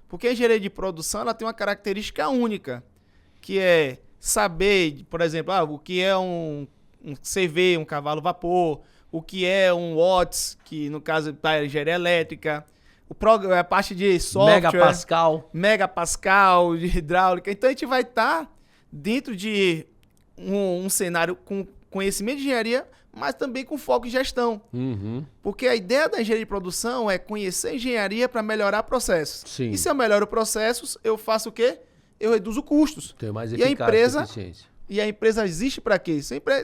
porque a engenharia de produção ela tem uma característica única, que é saber, por exemplo, o que é um CV, um cavalo vapor, o que é um watts, que no caso para engenharia elétrica, a parte de software, megapascal, de hidráulica. Então a gente vai estar dentro de um cenário com conhecimento de engenharia, mas também com foco em gestão. Uhum. Porque a ideia da engenharia de produção é conhecer a engenharia para melhorar processos. Sim. E se eu melhoro processos, eu faço o quê? Eu reduzo custos. Tem mais E a eficácia e eficiência. E a empresa existe para quê?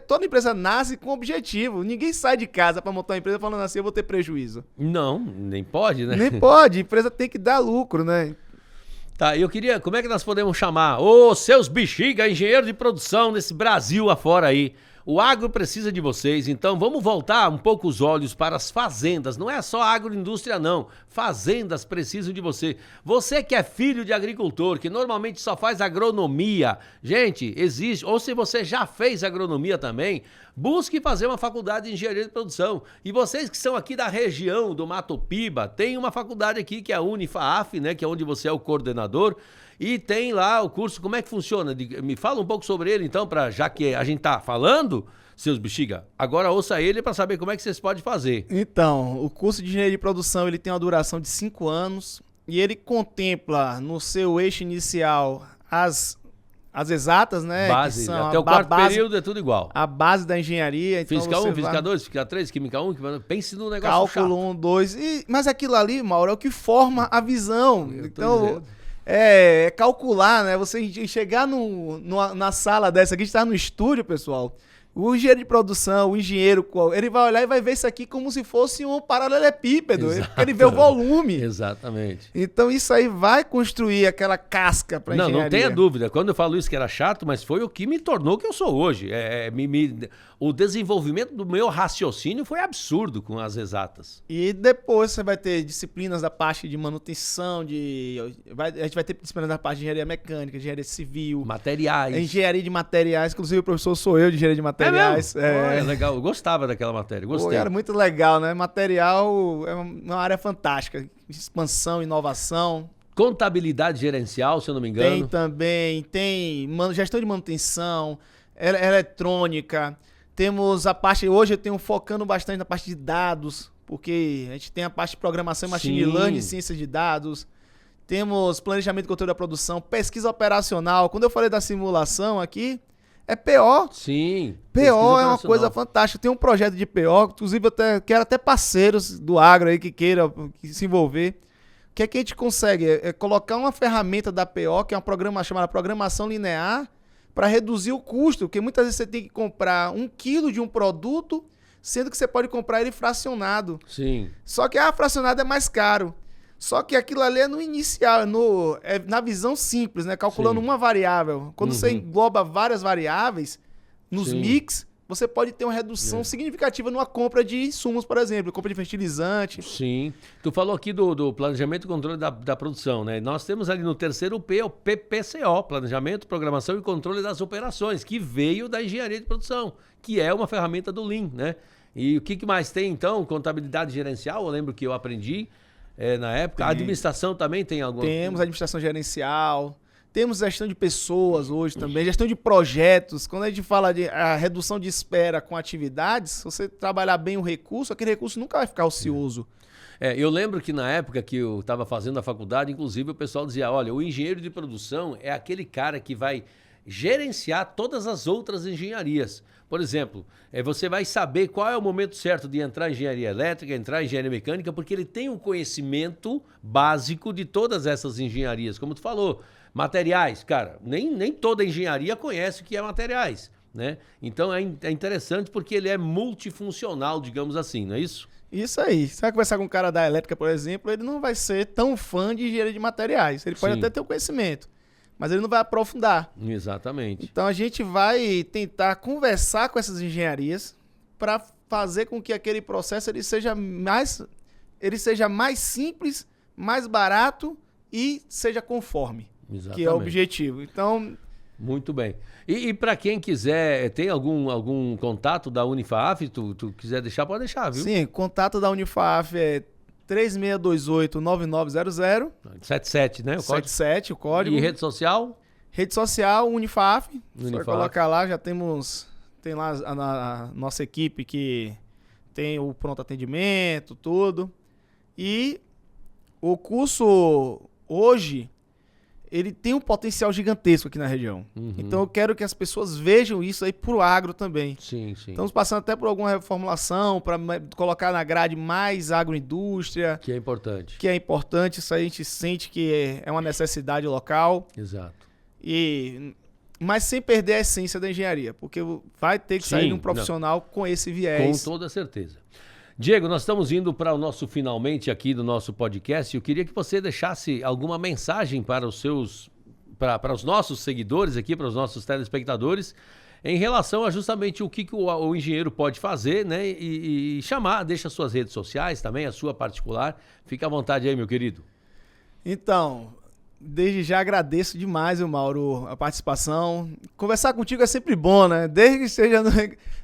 Toda empresa nasce com objetivo. Ninguém sai de casa para montar uma empresa falando assim, eu vou ter prejuízo. Não, nem pode, né? Nem pode. A empresa tem que dar lucro, né? Tá, eu queria... Como é que nós podemos chamar? Ô, seus bexiga, engenheiro de produção nesse Brasil afora aí. O agro precisa de vocês, então vamos voltar um pouco os olhos para as fazendas. Não é só agroindústria, não. Fazendas precisam de você. Você que é filho de agricultor, que normalmente só faz agronomia. Gente, existe. Ou se você já fez agronomia também, busque fazer uma faculdade de engenharia de produção. E vocês que são aqui da região do Mato Piba, tem uma faculdade aqui que é a Unifaaf, né? Que é onde você é o coordenador. E tem lá o curso, como é que funciona? Me fala um pouco sobre ele, então, já que a gente tá falando, seus bexiga, agora ouça ele para saber como é que vocês podem fazer. Então, o curso de engenharia de produção ele tem uma duração de 5 anos e ele contempla no seu eixo inicial as exatas, né? Base, que são até o quarto período é tudo igual. A base da engenharia. Então Física 1, Física 2, Física 3, Química 1, pense no negócio cálculo chato. 1, 2, mas aquilo ali, Mauro, é o que forma a visão. Então... dizendo. É calcular, né? Você chegar na sala dessa aqui, a gente tá no estúdio, pessoal. O engenheiro de produção, o engenheiro, ele vai olhar e vai ver isso aqui como se fosse um paralelepípedo. Ele vê o volume. Exatamente. Então isso aí vai construir aquela casca para engenharia. Não tenha dúvida. Quando eu falo isso que era chato, mas foi o que me tornou o que eu sou hoje. O desenvolvimento do meu raciocínio foi absurdo com as exatas. E depois você vai ter disciplinas da parte de manutenção, a gente vai ter disciplinas da parte de engenharia mecânica, engenharia civil. Materiais. Engenharia de materiais, inclusive o professor sou eu de engenharia de materiais. É legal, eu gostava daquela matéria, gostei. Era muito legal, né? Material é uma área fantástica. Expansão, inovação. Contabilidade gerencial, se eu não me engano. Tem também, gestão de manutenção, eletrônica. Temos a parte, hoje eu tenho focando bastante na parte de dados, porque a gente tem a parte de programação, machine learning, ciências de dados. Temos planejamento e controle da produção, pesquisa operacional. Quando eu falei da simulação aqui, é PO. Sim. PO é uma coisa fantástica. Tem um projeto de PO, inclusive eu quero até parceiros do agro aí que queiram se envolver. O que é que a gente consegue? É colocar uma ferramenta da PO, que é um programa chamado Programação Linear, para reduzir o custo, porque muitas vezes você tem que comprar 1 quilo de um produto, sendo que você pode comprar ele fracionado. Sim. Só que fracionado é mais caro. Só que aquilo ali é no inicial, é na visão simples, né? Calculando uma variável. Quando você engloba várias variáveis nos mix, você pode ter uma redução significativa numa compra de insumos, por exemplo, compra de fertilizante. Sim. Tu falou aqui do planejamento e controle da produção, né? Nós temos ali no terceiro P, o PPCO, Planejamento, Programação e Controle das Operações, que veio da engenharia de produção, que é uma ferramenta do Lean, né? E o que mais tem, então? Contabilidade gerencial, eu lembro que eu aprendi na época. A administração também tem alguma? Temos administração gerencial. Temos gestão de pessoas hoje também, gestão de projetos. Quando a gente fala de a redução de espera com atividades, se você trabalhar bem o recurso, aquele recurso nunca vai ficar ocioso. Eu lembro que na época que eu estava fazendo a faculdade, inclusive o pessoal dizia, olha, o engenheiro de produção é aquele cara que vai gerenciar todas as outras engenharias. Por exemplo, você vai saber qual é o momento certo de entrar em engenharia elétrica, entrar em engenharia mecânica, porque ele tem um conhecimento básico de todas essas engenharias, como tu falou. Materiais, cara, nem toda engenharia conhece o que é materiais, né? Então é interessante porque ele é multifuncional, digamos assim, não é isso? Isso aí. Você vai conversar com um cara da elétrica, por exemplo, ele não vai ser tão fã de engenharia de materiais. Ele pode até ter o conhecimento, mas ele não vai aprofundar. Exatamente. Então a gente vai tentar conversar com essas engenharias para fazer com que aquele processo ele seja mais simples, mais barato e seja conforme. Exatamente. Que é o objetivo. Então, muito bem. E para quem quiser, tem algum contato da Unifaaf? Tu quiser deixar, pode deixar, viu? Sim, contato da Unifaaf é 3628-9900. 77, né? O código. 77, o código. E rede social? Rede social, Unifaf. Unifaf. Só colocar lá, tem lá a nossa equipe que tem o pronto atendimento, tudo. E o curso hoje, ele tem um potencial gigantesco aqui na região. Então eu quero que as pessoas vejam isso aí pro agro também. Sim, sim. Estamos passando até por alguma reformulação para colocar na grade mais agroindústria. Que é importante. Que é importante, isso aí a gente sente que é uma necessidade local. Exato. Mas sem perder a essência da engenharia, porque vai ter que sair um profissional com esse viés. Com toda certeza. Diego, nós estamos indo para o nosso finalmente aqui do nosso podcast. Eu queria que você deixasse alguma mensagem para os nossos seguidores aqui, para os nossos telespectadores, em relação a justamente o que o engenheiro pode fazer, né? E chamar, deixa suas redes sociais também, a sua particular. Fica à vontade aí, meu querido. Então, desde já agradeço demais, Mauro, a participação. Conversar contigo é sempre bom, né? Desde que esteja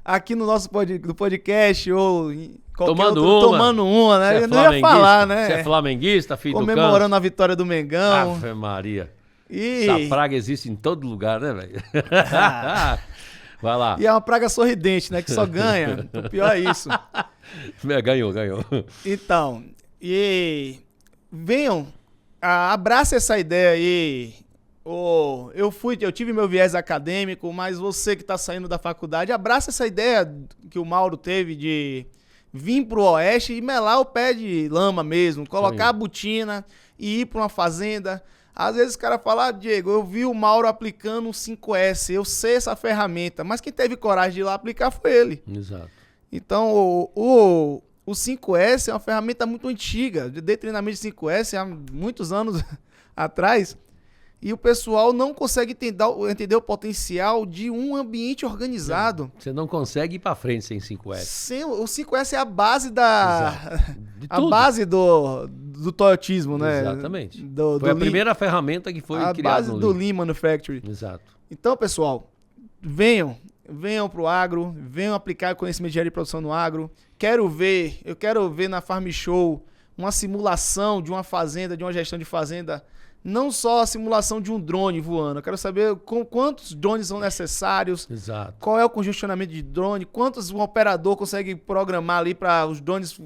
aqui no nosso podcast ou em qualquer tomando uma, né? Eu não ia falar, né? Você é flamenguista, filho do comemorando a vitória do Mengão. Ave Maria. Essa praga existe em todo lugar, né, velho? Vai lá. E é uma praga sorridente, né? Que só ganha. O pior é isso. Ganhou. Então, venham, abrace essa ideia aí. Eu tive meu viés acadêmico, mas você que está saindo da faculdade, abraça essa ideia que o Mauro teve de vir pro Oeste e melar o pé de lama mesmo, colocar a botina e ir para uma fazenda. Às vezes o cara fala, Diego, eu vi o Mauro aplicando um 5S, eu sei essa ferramenta, mas quem teve coragem de ir lá aplicar foi ele. Exato. Então, o 5S é uma ferramenta muito antiga, de treinamento de 5S há muitos anos atrás, e o pessoal não consegue entender o potencial de um ambiente organizado. Você não consegue ir para frente sem 5S. O 5S é a base base do toyotismo, né? Exatamente. Foi a primeira ferramenta que foi criada. A base do Lean Manufacturing. Exato. Então, pessoal, venham para o agro, venham aplicar conhecimento de engenharia de produção no agro. Eu quero ver na Farm Show uma simulação de uma fazenda, de uma gestão de fazenda. Não só a simulação de um drone voando. Eu quero saber quantos drones são necessários. Exato. Qual é o congestionamento de drone. Quantos um operador consegue programar ali para os drones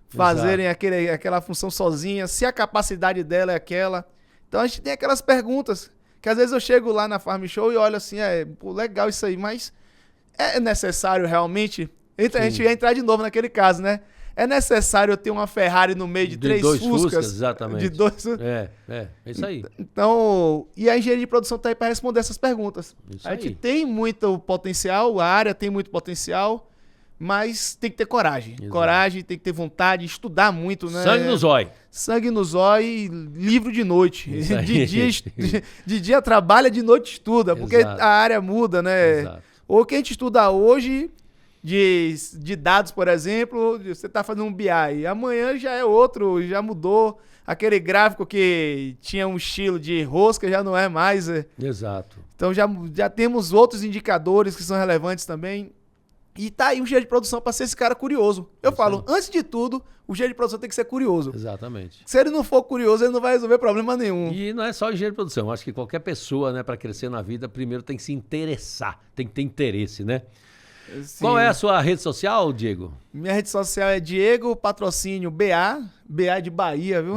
fazerem aquela função sozinha. Se a capacidade dela é aquela. Então a gente tem aquelas perguntas que às vezes eu chego lá na Farm Show e olho assim, legal isso aí, mas é necessário realmente? Então, a gente ia entrar de novo naquele caso, né? É necessário eu ter uma Ferrari no meio de três Fuscas? Exatamente. É isso aí. Então, e a engenharia de produção está aí para responder essas perguntas. Isso a gente aí. tem muito potencial, a área tem muito potencial, mas tem que ter coragem. Exato. Coragem, tem que ter vontade, estudar muito, né? Sangue no zóio. Sangue no zóio e livro de noite. De dia trabalha, de noite estuda, porque a área muda, né? Exato. Ou o que a gente estuda hoje... De dados, por exemplo, você está fazendo um BI, amanhã já é outro, já mudou, aquele gráfico que tinha um estilo de rosca já não é mais. Exato. Então já temos outros indicadores que são relevantes também. E tá aí o engenheiro de produção para ser esse cara curioso. Eu falo, antes de tudo, o engenheiro de produção tem que ser curioso. Exatamente. Se ele não for curioso, ele não vai resolver problema nenhum. E não é só engenheiro de produção, acho que qualquer pessoa, né, para crescer na vida, primeiro tem que se interessar, tem que ter interesse, né? Sim. Qual é a sua rede social, Diego? Minha rede social é Diego Patrocínio BA de Bahia, viu?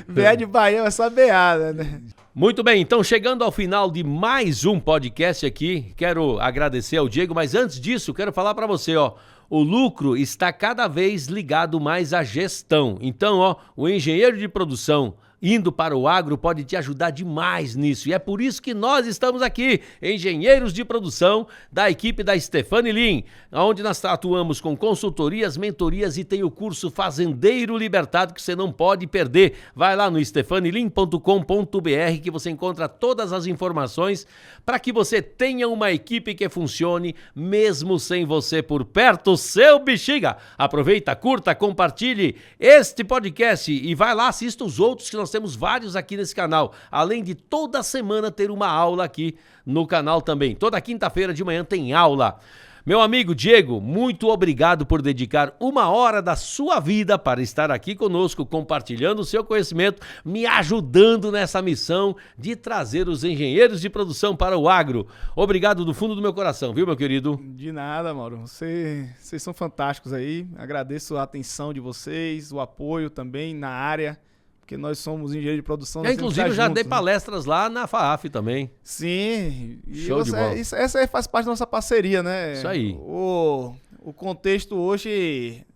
BA de Bahia é só BA, né? Muito bem, então chegando ao final de mais um podcast aqui, quero agradecer ao Diego, mas antes disso, quero falar para você, o lucro está cada vez ligado mais à gestão. Então, o engenheiro de produção indo para o agro pode te ajudar demais nisso. E é por isso que nós estamos aqui, engenheiros de produção da equipe da Stefani Lean, onde nós atuamos com consultorias, mentorias e tem o curso Fazendeiro Libertado que você não pode perder. Vai lá no stefanilean.com.br que você encontra todas as informações para que você tenha uma equipe que funcione mesmo sem você por perto, seu bexiga. Aproveita, curta, compartilhe este podcast e vai lá, assista os outros que nós temos vários aqui nesse canal, além de toda semana ter uma aula aqui no canal também. Toda quinta-feira de manhã tem aula. Meu amigo Diego, muito obrigado por dedicar 1 hora da sua vida para estar aqui conosco, compartilhando o seu conhecimento, me ajudando nessa missão de trazer os engenheiros de produção para o agro. Obrigado do fundo do meu coração, viu, meu querido? De nada, Mauro. Vocês são fantásticos aí. Agradeço a atenção de vocês, o apoio também na área, porque nós somos engenheiros de produção. Inclusive, eu já dei palestras lá na FAAF também. Sim. Show de bola. Essa aí faz parte da nossa parceria, né? Isso aí. O contexto hoje...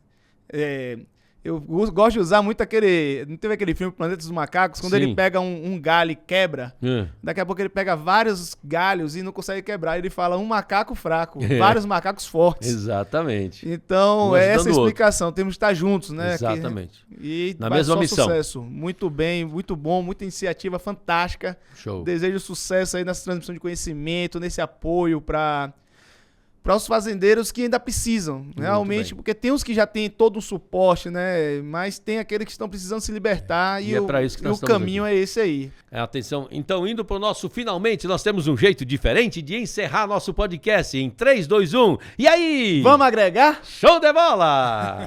eu gosto de usar muito aquele... Não teve aquele filme Planeta dos Macacos? Quando ele pega um galho e quebra, daqui a pouco ele pega vários galhos e não consegue quebrar. Ele fala um macaco fraco, vários macacos fortes. Exatamente. Então, é essa a explicação. Temos que estar juntos, né? Exatamente. E na mesma missão. Sucesso. Muito bem, muito bom, muita iniciativa fantástica. Show. Desejo sucesso aí nessa transmissão de conhecimento, nesse apoio para os fazendeiros que ainda precisam, realmente, porque tem uns que já têm todo um suporte, né? Mas tem aqueles que estão precisando se libertar e é para isso que nós o caminho aqui. É esse aí. Atenção, então indo para o nosso finalmente, nós temos um jeito diferente de encerrar nosso podcast em 3, 2, 1. E aí? Vamos agregar? Show de bola!